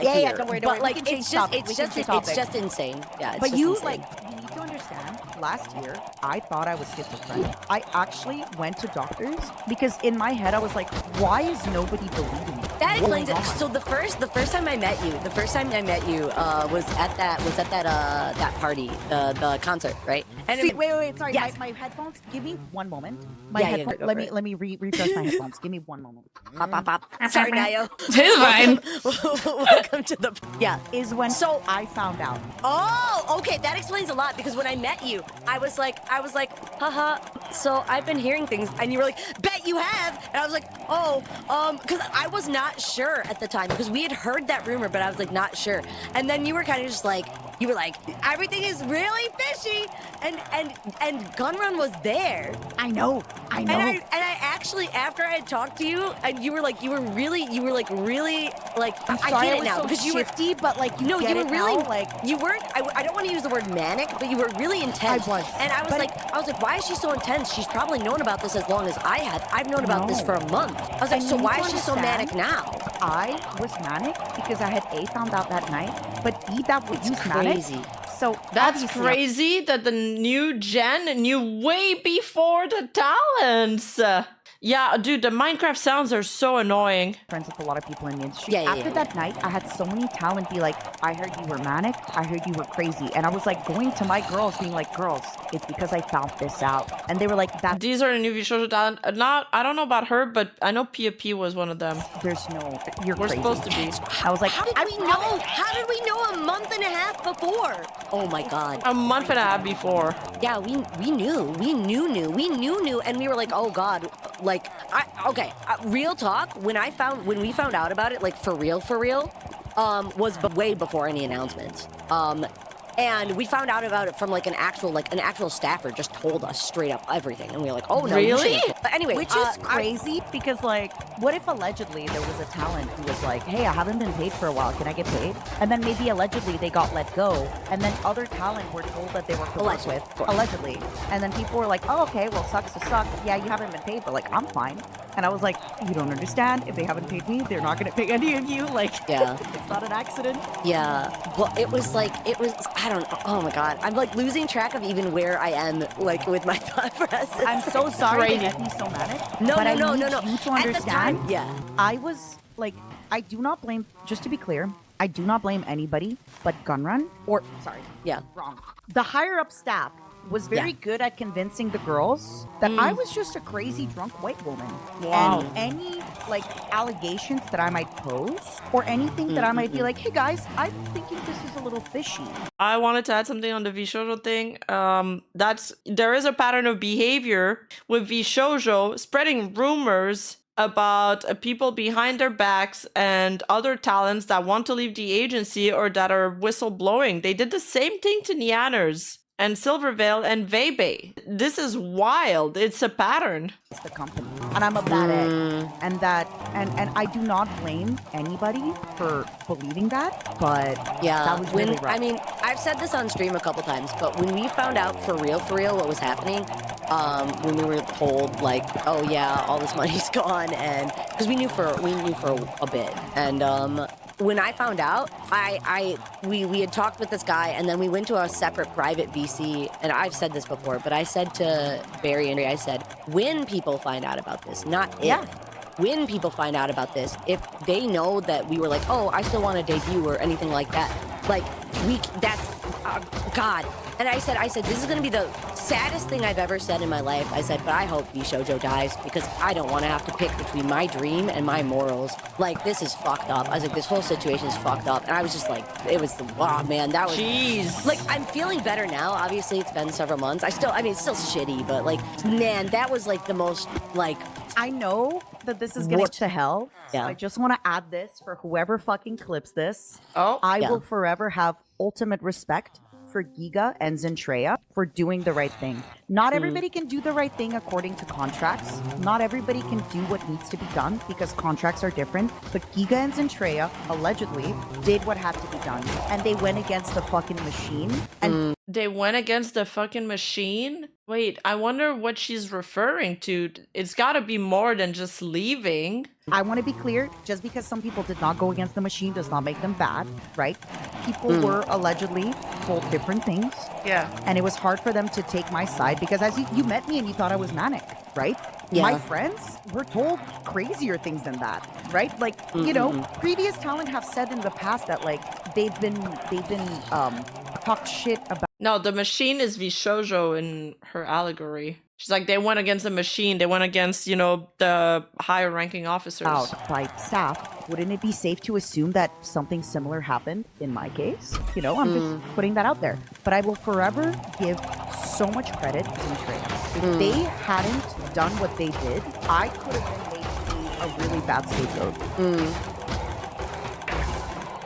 Yeah, here, don't worry, But we like, can change it's topic, we can change topic. it's just insane. Yeah, it's but just you insane. like you need to understand, last year I thought I was schizophrenic. I actually went to doctors because in my head I was like, why is nobody believing me? That explains it. Going on? So the first time I met you, was at that party, the concert, right? And See, wait, sorry. Yes. My headphones. Give me one moment. My Yeah, yeah, headphones. go let for me it. let me refresh my headphones. Give me one moment. pop. Sorry, Nayo. It's fine. Welcome to the. Yeah. Is when So- I found out. Oh, okay, that explains a lot because when I met you, I was like, haha. So I've been hearing things, and you were like, bet you have, and I was like, oh, because I was not sure at the time because we had heard that rumor, but I was like not sure, and then you were kind of just like, everything is really fishy, and Gunrun was there, I know. and I actually after I had talked to you, and you were really like, I'm I sorry get I it was now so because you were. shifty, but like you No, get you were it really now, like you weren't. I don't want to use the word manic, but you were really intense. I was, and I was but- like, why is she so intense? She's probably known about this as long as I have. I've known about this No. for a month. I was like, And so you why need is to she so manic understand, now? I was manic because I had A found out that night, but B that was It's manic. crazy. So That's obviously, crazy that the new gen knew way before the talents. Yeah, dude, the Minecraft sounds are so annoying. Friends with a lot of people in the industry. Yeah, After that night, I had so many talent be like, I heard you were manic, I heard you were crazy. And I was like going to my girls being like, girls, it's because I found this out. And they were like, that These are the new Vshojo talent. Not, I don't know about her, but I know Pia P was one of them. there's no, you're We're crazy. supposed to be. I was like, How did we know? How did we know a month and a half before? Oh my god. A month and a half before. Yeah, we knew, and we were like, oh god, like, real talk. When we found out about it, like for real, was way before any announcements. And we found out about it from like an actual staffer just told us straight up everything, and we were like, oh no, you Really? shouldn't. But anyway, which is crazy because, like, what if allegedly there was a talent who was like, hey, I haven't been paid for a while, can I get paid? And then maybe allegedly they got let go, and then other talent were told that they were coerced with, allegedly. And then people were like, oh, okay, well, sucks to suck. Yeah, you haven't been paid, but like, I'm fine. And I was like, you don't understand. If they haven't paid me, they're not going to pay any of you. Like, Yeah. It's not an accident. Yeah, well, it was, I don't know, oh my god, I'm like losing track of even where I am, like, with my thought process. I'm so sorry Crazy. to get me so manic. No, but no, I no, need no, no. you to At the understand. time, yeah. I was like, I do not blame, just to be clear, I do not blame anybody but Gunrun, or, sorry, Yeah. wrong. The higher up staff was very good at convincing the girls that I was just a crazy drunk white woman. Wow. And any, like, allegations that I might pose, or anything that I might be like, hey guys, I'm thinking this is a little fishy. I wanted to add something on the Vshojo thing. There is a pattern of behavior with Vshojo spreading rumors about people behind their backs and other talents that want to leave the agency or that are whistleblowing. They did the same thing to Neanners and Silvervale and Vebe. This is wild. It's a pattern. It's the company. And I'm a bad egg. And I do not blame anybody for believing that, but Yeah, that was really rough. I mean, I've said this on stream a couple times, but when we found out for real what was happening, when we were told like, oh yeah, all this money's gone, and because we knew for a bit, and when I found out, we had talked with this guy, and then we went to a separate private VC, and I've said this before, but I said to Barry and Ray, I said, when people find out about this, not if. Yeah. When people find out about this, if they know that we were like, oh, I still want to debut or anything like that, like, God. And I said, this is going to be the saddest thing I've ever said in my life. I said, but I hope Vshojo dies because I don't want to have to pick between my dream and my morals. Like, this is fucked up. I was like, this whole situation is fucked up. And I was just like, wow, man, that was... Jeez. Like, I'm feeling better now. Obviously, it's been several months. It's still shitty, but like, man, that was like the most, like... I know that this is going to hell. So Yeah. I just want to add this for whoever fucking clips this. Oh. I Yeah. will forever have ultimate respect for Giga and Zentreya for doing the right thing. Not everybody can do the right thing according to contracts. Not everybody can do what needs to be done because contracts are different. But Giga and Zentreya allegedly did what had to be done. And they went against the fucking machine. And They went against the fucking machine? Wait, I wonder what she's referring to. It's gotta be more than just leaving. I want to be clear, just because some people did not go against the machine does not make them bad, right? People were allegedly told different things. Yeah. And it was hard for them to take my side because as you met me and you thought I was manic, right? Yeah. My friends were told crazier things than that, right? Like, you know, previous talent have said in the past that like they've been talked shit about No, the machine is Vshojo in her allegory. She's like, they went against the machine. They went against, you know, the higher ranking officers. by staff. Wouldn't it be safe to assume that something similar happened in my case? You know, I'm just putting that out there. But I will forever give so much credit to Trey. If they hadn't done what they did, I could have been made to be a really bad scapegoat.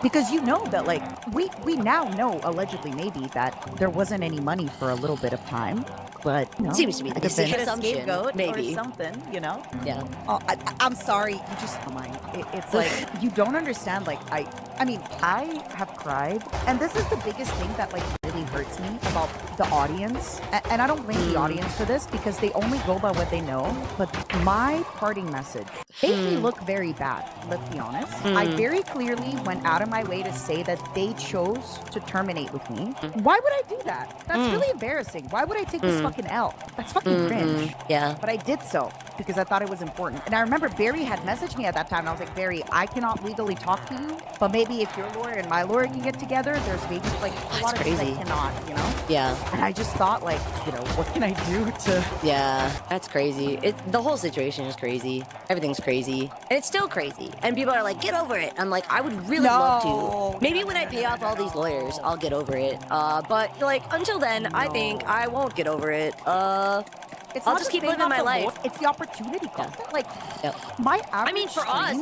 Because you know that, like, we now know, allegedly maybe, that there wasn't any money for a little bit of time. But, you know, Seems to be the I could have been a assumption, scapegoat maybe. or something, you know? Yeah. Oh, I'm sorry. You just, oh my, it's like, you don't understand. Like, I mean, I have cried. And this is the biggest thing that, like, really hurts me about the audience. And I don't blame the audience for this because they only go by what they know. But my parting message made me look very bad, let's be honest. I very clearly went out of my way to say that they chose to terminate with me. Why would I do that? That's really embarrassing. Why would I take this fucking L? That's fucking cringe. Yeah. But I did so because I thought it was important. And I remember Barry had messaged me at that time. And I was like, Barry, I cannot legally talk to you, but maybe if your lawyer and my lawyer can get together, there's maybe like a lot of things I cannot, you know? Yeah. And I just thought, like, you know, what can I do to... Yeah, that's crazy. The whole situation is crazy. Everything's crazy. And it's still crazy. And people are like, get over it. I'm like, I would really love to. Maybe when I pay off all these lawyers, I'll get over it. But, like, until then, I think I won't get over it. I'll just keep living my life. It's the opportunity cost. Yeah. Like, Yep. my average I mean, for us,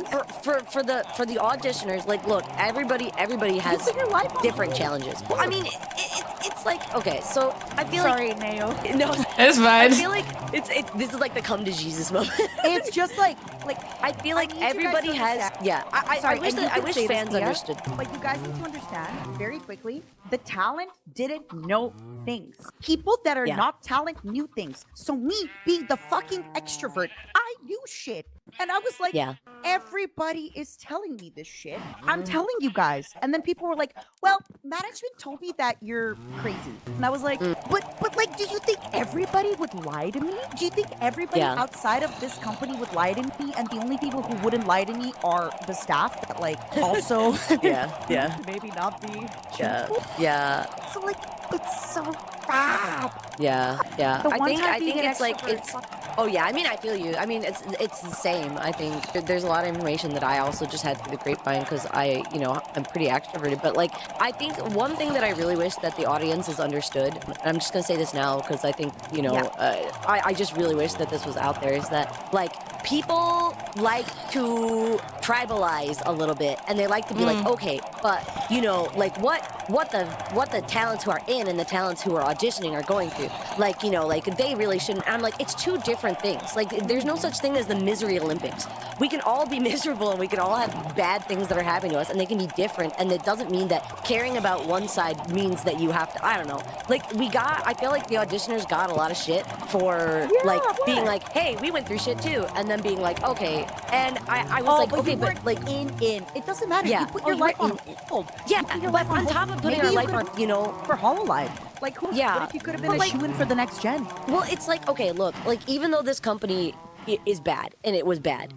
for the auditioners, like, look, everybody has put your life on different hold. challenges. Well, I mean, it's like, okay, so I feel Sorry, like Neo. no, It's I fine. feel like it's this is like the come to Jesus moment. It's just like I feel like need you guys to everybody has, understand. yeah. I Sorry, wish and you that I can wish say this, fans Tia, understood. But you guys need to understand very quickly, the talent didn't know things. People that are Yeah. not talent knew things. So me being the fucking extrovert, I knew shit. And I was like, Yeah. everybody is telling me this shit. I'm telling you guys. And then people were like, well, management told me that you're crazy. And I was like, but like, do you think everybody would lie to me? Do you think everybody Yeah. outside of this company would lie to me? And the only people who wouldn't lie to me are the staff that like also Yeah. maybe not be Yeah. truthful. Yeah. So like, it's so bad. Yeah. The one time I being think an it's like extrovert, oh yeah, I mean I feel you. I mean it's the same. I think there's a lot of information that I also just had through the grapevine because I'm pretty extroverted. But like I think one thing that I really wish that the audience has understood, and I'm just gonna say this now because I think I just really wish that this was out there, is that like people like to tribalize a little bit and they like to be like, okay, but like what the talents who are in and the talents who are auditioning are going through, like like they really shouldn't. I'm like, it's two different things. Like there's no such thing as the misery Olympics. We can all be miserable and we can all have bad things that are happening to us, and they can be different, and it doesn't mean that caring about one side means that you have to, I don't know, like I feel like the auditioners got a lot of shit for being like, hey, we went through shit too, and then being like, okay, and I was like, okay, but like in it doesn't matter. Yeah. You put Oh, your you're life on in- hold. yeah, You put your but life on hold. top of putting Maybe our you life could've- on, for Hololive. Like, Yeah. what if you could have been But, a like- shoo-in for the next gen? Well, it's like, okay, look, like even though this company is bad, and it was bad,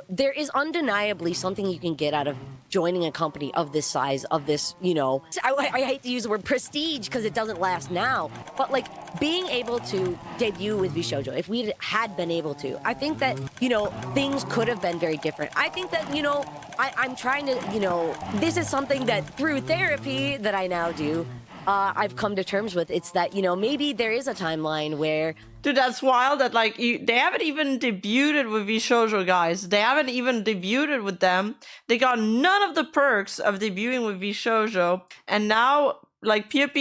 there is undeniably something you can get out of joining a company of this size, of this, I hate to use the word prestige because it doesn't last now, but like being able to debut with Vshojo, if we had been able to, I think that, things could have been very different. I think that, I'm trying to, this is something that through therapy that I now do, I've come to terms with. It's that, maybe there is a timeline where Dude, that's wild that like they haven't even debuted with Vshojo, guys. They haven't even debuted with them. They got none of the perks of debuting with Vshojo, and now like PUP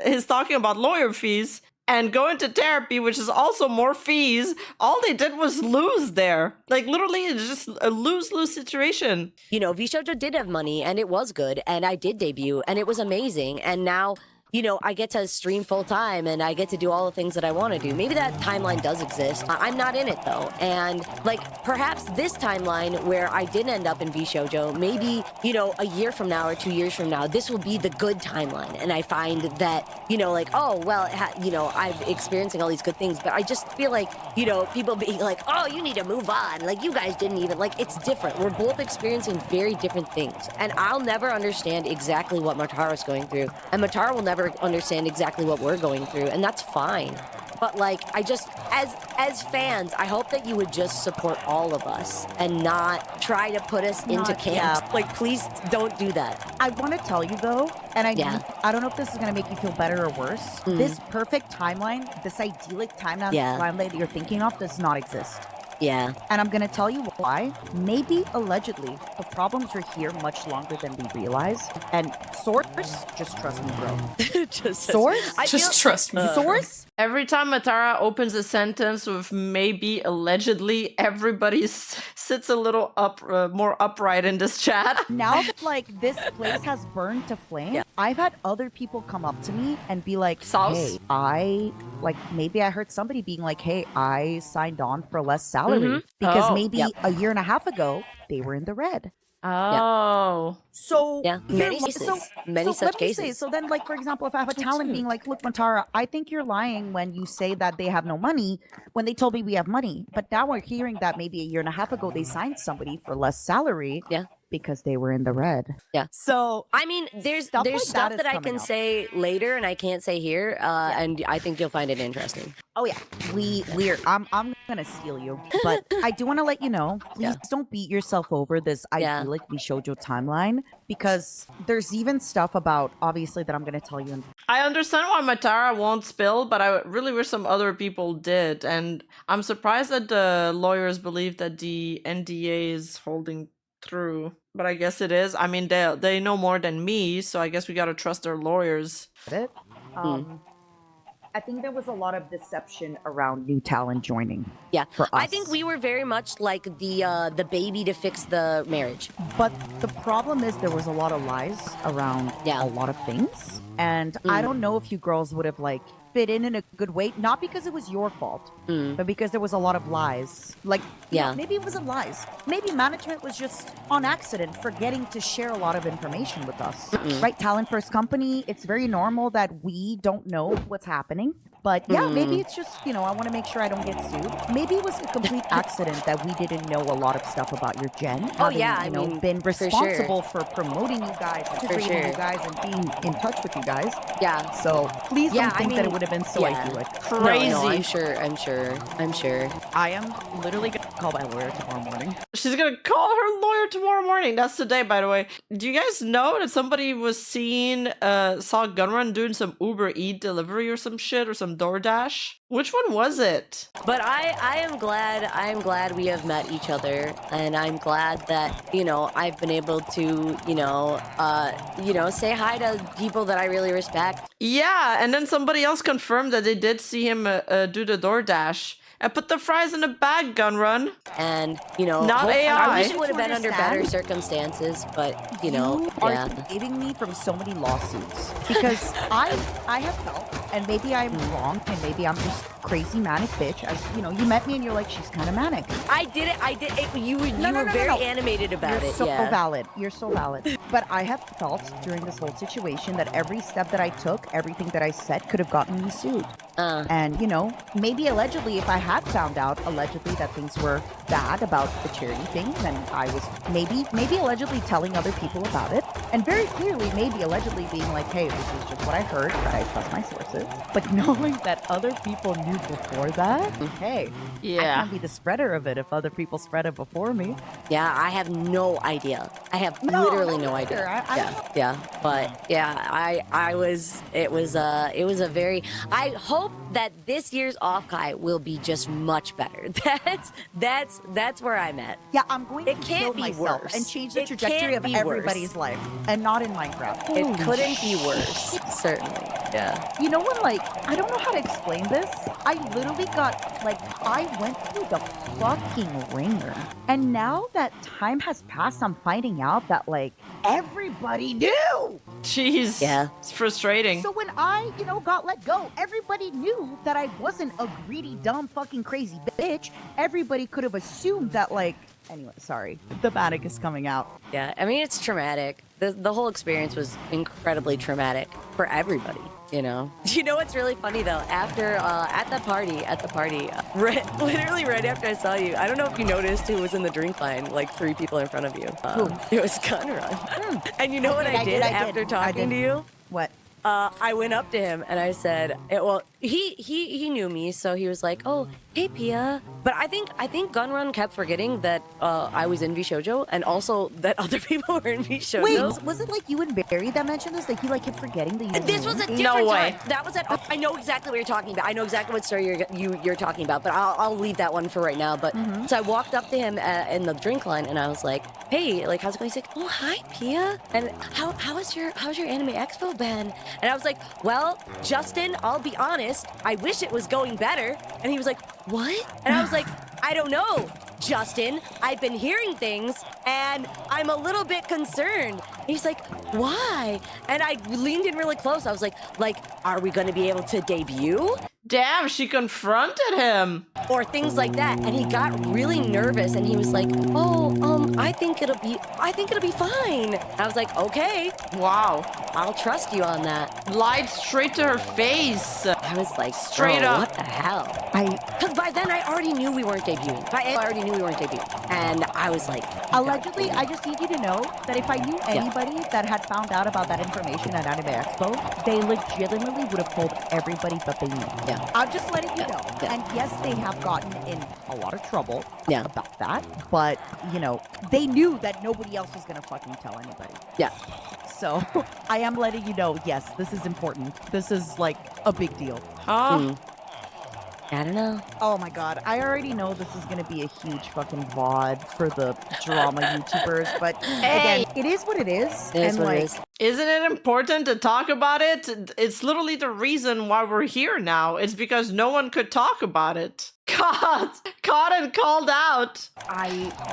is talking about lawyer fees and going to therapy, which is also more fees. All they did was lose there. Like literally, it's just a lose-lose situation. Vshojo did have money and it was good, and I did debut and it was amazing, and now I get to stream full time and I get to do all the things that I want to do. Maybe that timeline does exist. I'm not in it though. And like perhaps this timeline where I did end up in Vshojo, maybe, a year from now or 2 years from now, this will be the good timeline. And I find that, like, oh, well, I'm experiencing all these good things, but I just feel like, people being like, oh, you need to move on. Like you guys didn't even, like, it's different. We're both experiencing very different things. And I'll never understand exactly what Matara's going through. And Matara will never understand exactly what we're going through, and that's fine. But like, I just, as fans, I hope that you would just support all of us and not try to put us into camps. yeah. Like, please don't do that. I want to tell you though, and I Yeah. I don't know if this is gonna make you feel better or worse. This perfect timeline, this idyllic timeline that you're thinking of, does not exist. Yeah. And I'm gonna tell you why. Maybe allegedly, the problems are here much longer than we realize. And source, just trust me, bro. Source? Just trust me. Source? Every time Matara opens a sentence with maybe, allegedly, everybody sits a little more upright in this chat. Now that like this place has burned to flame, I've had other people come up to me and be like, Sauce? hey, maybe I heard somebody being like, hey, I signed on for less salary because Oh. maybe a year and a half ago they were in the red. Oh. So many cases, many such let me say, cases. so then, like for example, if I have a talent being like, "Look, Matara, I think you're lying when you say that they have no money, when they told me we have money." But now we're hearing that maybe a year and a half ago they signed somebody for less salary, because they were in the red. Yeah. So I mean, there's stuff stuff is that I coming can up. say later and I can't say here, and I think you'll find it interesting. Oh yeah, I'm gonna steal you, but I do want to let you know, please don't beat yourself over this idyllic Vshojo timeline, because there's even stuff about, obviously, that I'm gonna tell you. I understand why Matara won't spill, but I really wish some other people did. And I'm surprised that the lawyers believe that the NDA is holding through. But I guess it is. I mean, they know more than me, so I guess we gotta trust their lawyers. I think there was a lot of deception around new talent joining. Yeah, for us. I think we were very much like the baby to fix the marriage. But the problem is there was a lot of lies around a lot of things, and I don't know if you girls would have like fit in a good way, not because it was your fault, but because there was a lot of lies. Like, you know, maybe it wasn't lies. Maybe management was just on accident forgetting to share a lot of information with us. Right? Talent first company, it's very normal that we don't know what's happening. But yeah, maybe it's just, you know, I want to make sure I don't get sued. Maybe it was a complete accident that we didn't know a lot of stuff about your gen. Having, you know, been responsible for promoting you guys, and treating you guys, and being in touch with you guys. Yeah. So please don't think that it would have been so idyllic. Crazy. No, I'm sure. I am literally going to call my lawyer tomorrow morning. She's gonna call her lawyer tomorrow morning. That's today, by the way. Do you guys know that somebody was seen, saw Gunrun doing some Uber Eat delivery or some shit, or some DoorDash? Which one was it? But I am glad we have met each other, and I'm glad that, you know, I've been able to, you know, say hi to people that I really respect. Yeah, and then somebody else confirmed that they did see him do the DoorDash. And put the fries in a bag, Gunrun. And, you know, not AI. I wish it would have been under better circumstances, but, you know, you are saving me from so many lawsuits, because I have felt, and maybe I'm wrong, and maybe I'm just crazy manic bitch. As you know, you met me and you're like, she's kind of manic. I did it. You were very animated about You're it. so yeah. valid. You're so valid. But I have felt during this whole situation that every step that I took, everything that I said, could have gotten me sued. And, you know, maybe allegedly, if I had found out allegedly that things were bad about the charity thing, then I was maybe allegedly telling other people about it. And very clearly, maybe allegedly being like, hey, this is just what I heard, but I trust my sources. But knowing that other people knew before that, hey, I can't be the spreader of it if other people spread it before me. Yeah, I have no idea. I have literally no idea. But yeah, it was a very, I hope that this year's Offkai will be just much better. That's where I'm at. Yeah, I'm going to can't kill be myself worse. and change the It trajectory can't of be everybody's worse. life, and not in Minecraft. It couldn't be worse. Certainly. Yeah. You know what, like, I don't know how to explain this. I literally got, like, I went through the fucking ringer. And now that time has passed, I'm finding out that, like, everybody knew! Jeez. Yeah. It's frustrating. So when I, you know, got let go, everybody knew that I wasn't a greedy, dumb, fucking crazy bitch. Everybody could have assumed that, like, anyway, sorry. The panic is coming out. Yeah. I mean, it's traumatic. The whole experience was incredibly traumatic for everybody. You know. You know what's really funny though? After at the party, literally right after I saw you, I don't know if you noticed who was in the drink line, like 3 people in front of you. It was Gunrun. And you know what I did after talking to you? What? I went up to him and I said, well, he knew me, so he was like, oh, hey, Pia. But I think Gunrun kept forgetting that I was in Vshojo, and also that other people were in Vshojo. Wait, was it like you and Barry that mentioned this? Like, you like kept forgetting that you This was a different No way. time. That was at. I know exactly what you're talking about. I know exactly what story you're talking about. But I'll leave that one for right now. But so I walked up to him in the drink line, and I was like, "Hey, like, how's it going?" He's like, "Oh, hi, Pia. And how's your Anime Expo been?" And I was like, well, Justin, I'll be honest, I wish it was going better. And he was like, what? And I was like, I don't know, Justin. I've been hearing things and I'm a little bit concerned. And he's like, why? And I leaned in really close. I was like, are we going to be able to debut? Damn, she confronted him. Or things like that. And he got really nervous and he was like, oh, I think it'll be fine. I was like, okay, Wow. I'll trust you on that. Lied straight to her face. I was like, Straight bro, up. what the hell? Because by then I already knew we weren't debuting. And I was like, Allegedly, I just need you to know that if I knew anybody that had found out about that information at Anime Expo, they legitimately would have told everybody but they knew. Yeah. I'm just letting you know. Yeah. And yes, they have gotten in a lot of trouble Yeah. about that, but, you know, they knew that nobody else was going to fucking tell anybody. yeah. So I am letting you know, yes, this is important. This is like a big deal. Huh? I don't know. Oh my god, I already know this is gonna be a huge fucking VOD for the drama YouTubers, but Hey! again, it is what it is. It is and what like, it is. Isn't it important to talk about it? It's literally the reason why we're here now. It's because no one could talk about it. God, caught and called out.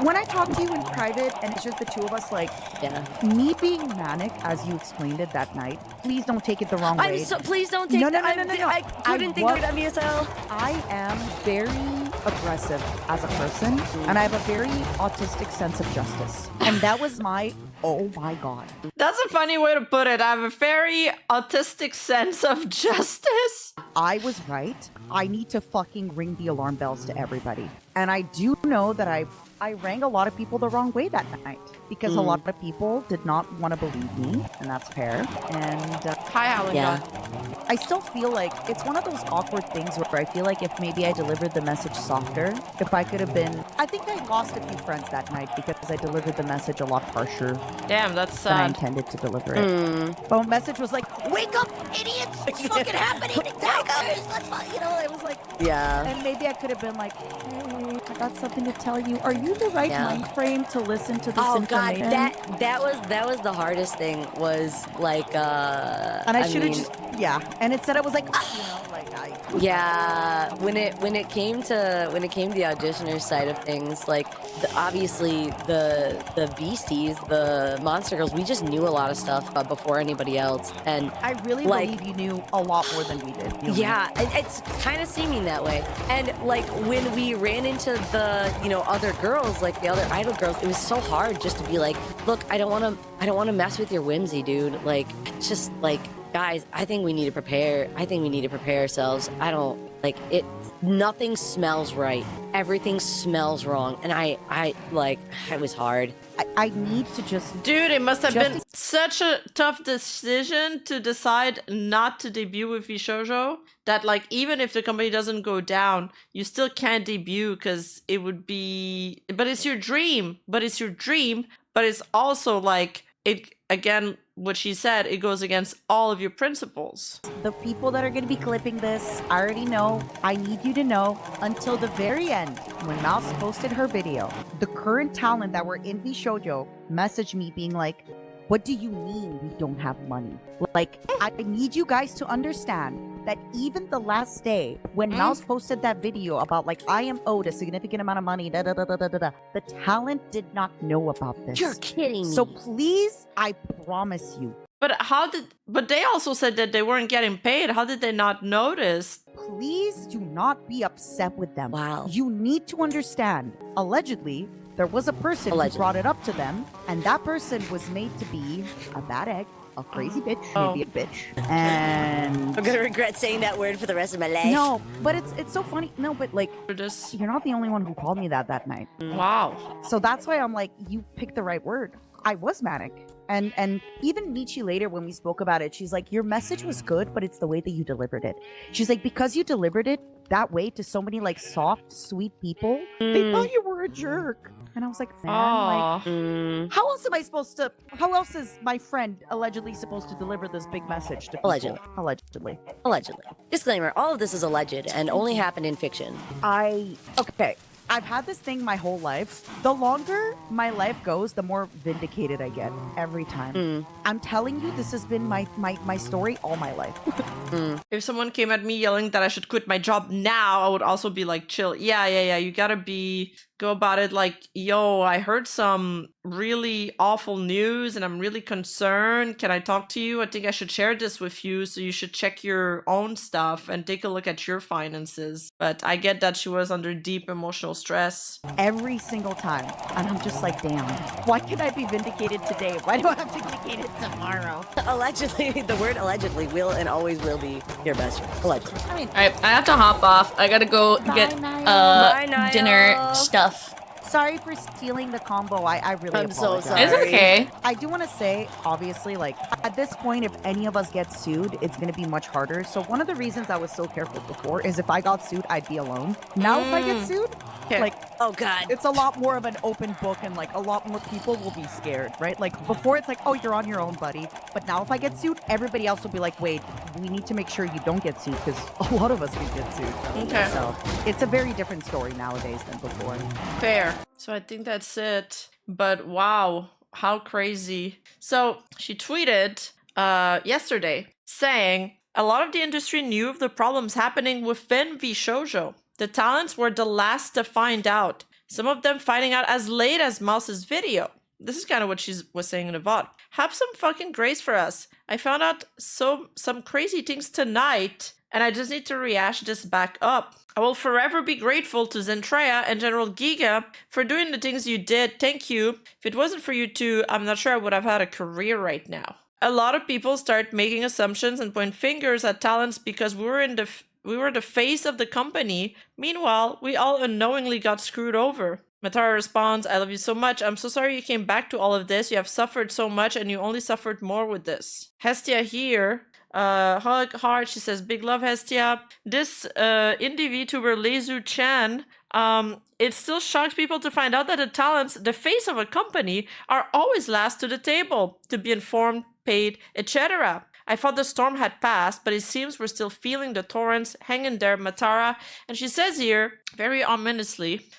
when I talk to you in private and it's just the two of us, like, Yeah. me being manic, as you explained it that night, please don't take it the wrong way. Please don't take No, no, that. no, no, no, no. I couldn't think of was- WSL. I am very aggressive as a person, and I have a very autistic sense of justice. And that was my, oh my god. That's a funny way to put it. I have a very autistic sense of justice. I was right. I need to fucking ring the alarm bells to everybody. And I do know that I rang a lot of people the wrong way that night because a lot of people did not want to believe me, and that's fair. And Hi, Alan. Yeah. I still feel like it's one of those awkward things where I feel like if maybe I delivered the message softer, if I could have been... I think I lost a few friends that night because I delivered the message a lot harsher Damn, that's than I sad. intended to deliver it. But my message was like, wake up, idiots! It's fucking happening! Tigers! Let's fuck-" You know, it was like... Yeah. And maybe I could have been like, hey, I got something to tell you. Are you the right Yeah. mind frame to listen to this Oh god, information? that was the hardest thing. Was like And I should have mean, just... Yeah. And instead I was like, you know, like I... Yeah, when it came to the auditioner side of things, like obviously the beasties, the monster girls, we just knew a lot of stuff before anybody else, and I really like, believe you knew a lot more than we did. You know? yeah, it's kind of seeming that way. And like when we ran into the other girls, like the other idol girls, it was so hard just to be like, look, I don't want to mess with your whimsy, dude. Like, it's just like, guys, I think we need to prepare. I think we need to prepare ourselves. I don't like it. Nothing smells right. Everything smells wrong. And I it was hard. I need to just... Dude, it must have Just- been such a tough decision to decide not to debut with Vshojo that, like, even if the company doesn't go down, you still can't debut because it would be... But it's your dream. But it's also, like, it, again, what she said, it goes against all of your principles. The people that are going to be clipping this, I already know. I need you to know until the very end, when Mouse posted her video, the current talent that were in Vshojo messaged me being like, what do you mean we don't have money? Like, I need you guys to understand that even the last day when Mouse posted that video about like, I am owed a significant amount of money, da da da da da da, the talent did not know about this. You're kidding me. So please, I promise you, But they also said that they weren't getting paid. How did they not notice? please do not be upset with them. Wow. You need to understand, allegedly, there was a person who Allegedly. brought it up to them, and that person was made to be a bad egg, a crazy bitch, maybe a bitch, and... I'm gonna regret saying that word for the rest of my life. No, but it's so funny. No, but like, For this? you're not the only one who called me that night. Wow. So that's why I'm like, you picked the right word. I was manic. And even Michi later when we spoke about it, she's like, your message was good, but it's the way that you delivered it. She's like, because you delivered it that way to so many like soft, sweet people, they thought you were a jerk. And I was like, man, like, Aww. how else am I supposed to, how else is my friend allegedly supposed to deliver this big message to people? Allegedly. Allegedly. Allegedly. Disclaimer, all of this is alleged and only happened in fiction. Okay. I've had this thing my whole life. The longer my life goes, the more vindicated I get every time. I'm telling you, this has been my story all my life. If someone came at me yelling that I should quit my job now, I would also be like, chill. Yeah. You gotta go about it like, yo, I heard some really awful news and I'm really concerned. Can I talk to you? I think I should share this with you. So you should check your own stuff and take a look at your finances. But I get that she was under deep emotional stress. Every single time. And I'm just like, damn, why can't I be vindicated today? Why do I have to be vindicated tomorrow? Allegedly, the word allegedly will and always will be your best friend. Allegedly. I mean, All right, I have to hop off. I gotta go get Bye, Niall. dinner stuff. sorry for stealing the combo. I really I'm so apologize. sorry. It's okay. I do want to say, obviously, like, at this point, if any of us get sued, it's going to be much harder. So one of the reasons I was so careful before is if I got sued, I'd be alone. Now, if I get sued, like, oh God, it's a lot more of an open book and, like, a lot more people will be scared, right? Like, before it's like, oh, you're on your own, buddy. But now if I get sued, everybody else will be like, wait, we need to make sure you don't get sued because a lot of us can get sued. Okay. So it's a very different story nowadays than before. Fair. So I think that's it. But wow, how crazy. So she tweeted yesterday saying, a lot of the industry knew of the problems happening within Vshojo. The talents were the last to find out. Some of them finding out as late as Mouse's video. This is kind of what she was saying in the VOD. Have some fucking grace for us. I found out some crazy things tonight, and I just need to rehash this back up. I will forever be grateful to Zentreya and General Giga for doing the things you did. Thank you. If it wasn't for you two, I'm not sure I would have had a career right now. A lot of people start making assumptions and point fingers at talents because we were the face of the company. Meanwhile, we all unknowingly got screwed over. Matara responds, I love you so much. I'm so sorry you came back to all of this. You have suffered so much and you only suffered more with this. Hestia here. Hug heart, she says, big love, Hestia. This indie VTuber Lezu Chan, it still shocks people to find out that the talents, the face of a company, are always last to the table to be informed, paid, etc. I thought the storm had passed, but it seems we're still feeling the torrents. Hang in there, Matara. And she says here, very ominously,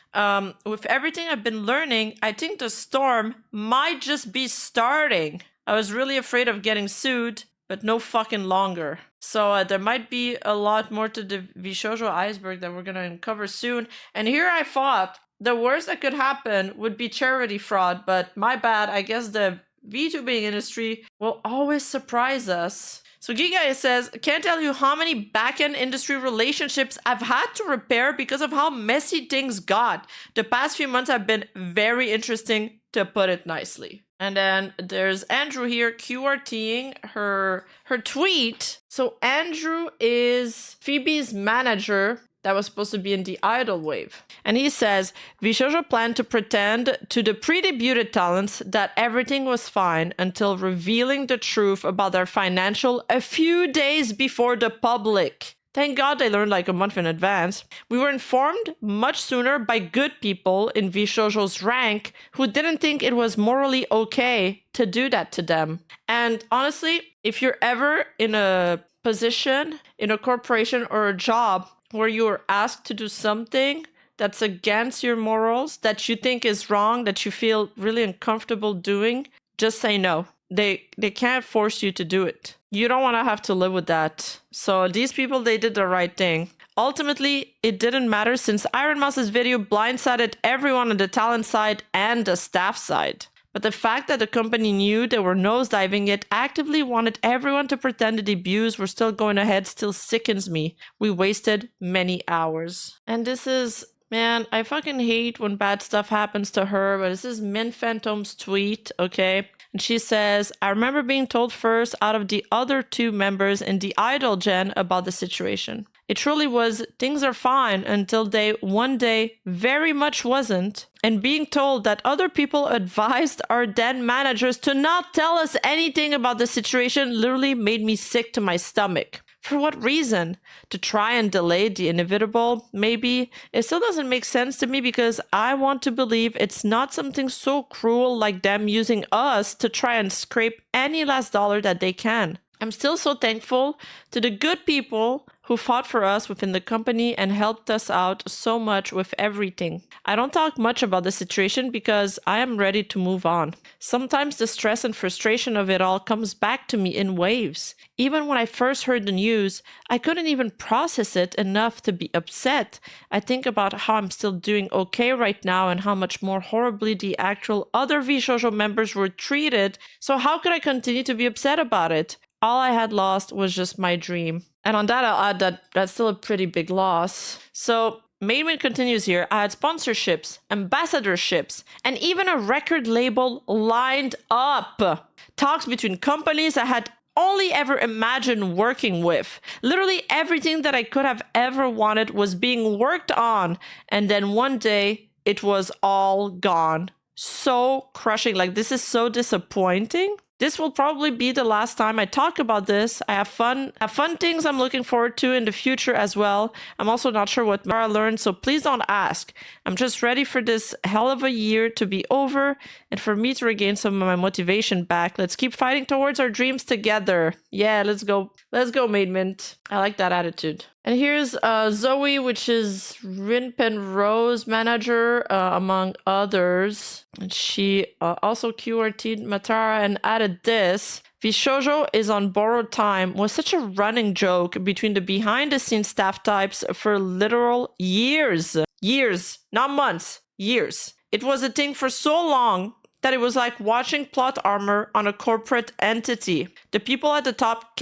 with everything I've been learning, I think the storm might just be starting. I was really afraid of getting sued, but no fucking longer. So there might be a lot more to the Vshojo iceberg that we're going to uncover soon. And here I thought the worst that could happen would be charity fraud, but my bad. I guess the VTubing industry will always surprise us. So Giga says, can't tell you how many back-end industry relationships I've had to repair because of how messy things got. The past few months have been very interesting, to put it nicely. And then there's Andrew here QRTing her tweet. So Andrew is Phoebe's manager that was supposed to be in the idol wave. And he says, Vshojo planned to pretend to the pre-debuted talents that everything was fine until revealing the truth about their financial a few days before the public. Thank God they learned like a month in advance. We were informed much sooner by good people in Vshojo's rank who didn't think it was morally okay to do that to them. And honestly, if you're ever in a position, in a corporation or a job where you are asked to do something that's against your morals, that you think is wrong, that you feel really uncomfortable doing, just say no. They can't force you to do it. You don't want to have to live with that. So these people, they did the right thing. Ultimately, it didn't matter since Iron Mouse's video blindsided everyone on the talent side and the staff side. But the fact that the company knew they were nosediving it, actively wanted everyone to pretend the debuts were still going ahead, still sickens me. We wasted many hours. And this is, man, I fucking hate when bad stuff happens to her, but this is Min Phantom's tweet, okay? And she says, I remember being told first out of the other two members in the idol gen about the situation. It truly was, things are fine until one day very much wasn't. And being told that other people advised our then managers to not tell us anything about the situation literally made me sick to my stomach. For what reason? To try and delay the inevitable? Maybe. It still doesn't make sense to me because I want to believe it's not something so cruel like them using us to try and scrape any last dollar that they can. I'm still so thankful to the good people who fought for us within the company and helped us out so much with everything. I don't talk much about the situation because I am ready to move on. Sometimes the stress and frustration of it all comes back to me in waves. Even when I first heard the news, I couldn't even process it enough to be upset. I think about how I'm still doing okay right now and how much more horribly the actual other Vshojo members were treated. So how could I continue to be upset about it? All I had lost was just my dream. And on that, I'll add that that's still a pretty big loss. So Maidman continues here. I had sponsorships, ambassadorships, and even a record label lined up. Talks between companies I had only ever imagined working with. Literally everything that I could have ever wanted was being worked on. And then one day it was all gone. So crushing. Like, this is so disappointing. This will probably be the last time I talk about this. I have fun things I'm looking forward to in the future as well. I'm also not sure what Matara learned, so please don't ask. I'm just ready for this hell of a year to be over and for me to regain some of my motivation back. Let's keep fighting towards our dreams together. Yeah, let's go. Let's go, Maidmint. I like that attitude. And here's Zoe, which is Rinpen Rose manager, among others. And she also QRT'd Matara and added this. Vshojo is on borrowed time was such a running joke between the behind-the-scenes staff types for literal years. Years, not months, years. It was a thing for so long that it was like watching plot armor on a corporate entity. The people at the top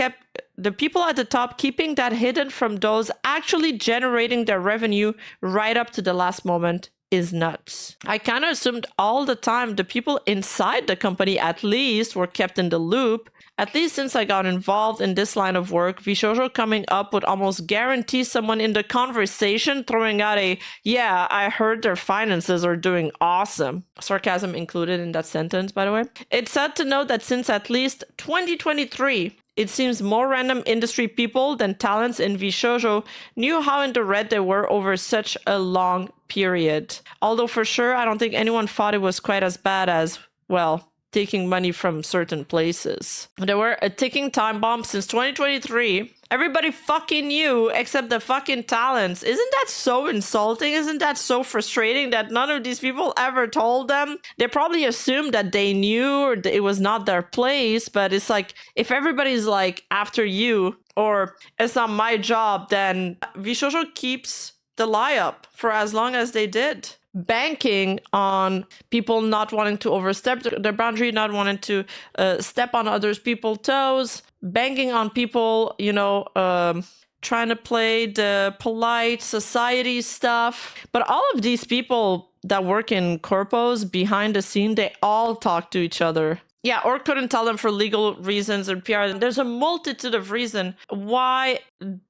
keeping that hidden from those actually generating their revenue right up to the last moment is nuts. I kind of assumed all the time the people inside the company at least were kept in the loop. At least since I got involved in this line of work, Vshojo coming up would almost guarantee someone in the conversation throwing out a, yeah, I heard their finances are doing awesome. Sarcasm included in that sentence, by the way. It's sad to note that since at least 2023, it seems more random industry people than talents in Vshojo knew how in the red they were over such a long period. Although for sure, I don't think anyone thought it was quite as bad as, well, taking money from certain places. There were a ticking time bomb since 2023. Everybody fucking knew except the fucking talents. Isn't that so insulting? Isn't that so frustrating that none of these people ever told them? They probably assumed that they knew or it was not their place, but it's like, if everybody's like after you or it's not my job, then Vshojo keeps the lie up for as long as they did. Banking on people not wanting to overstep their boundary, not wanting to step on others people's toes, banking on people, you know, trying to play the polite society stuff. But all of these people that work in corpos behind the scene, they all talk to each other. Yeah, or couldn't tell them for legal reasons and PR. There's a multitude of reasons why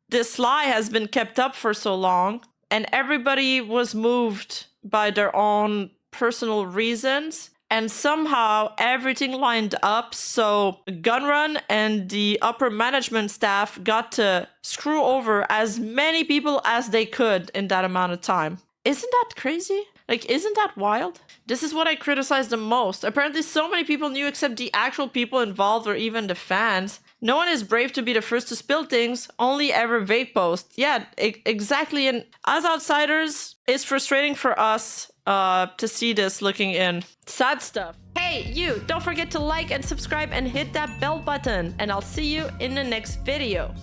this lie has been kept up for so long, and everybody was moved by their own personal reasons, and somehow everything lined up so Gunrun and the upper management staff got to screw over as many people as they could in that amount of time. Isn't that crazy? Like, isn't that wild? This is what I criticize the most. Apparently so many people knew except the actual people involved or even the fans. No one is brave to be the first to spill things, only ever vape post. Yeah, exactly. And as outsiders, it's frustrating for us to see this looking in. Sad stuff. Hey, you, don't forget to like and subscribe and hit that bell button. And I'll see you in the next video.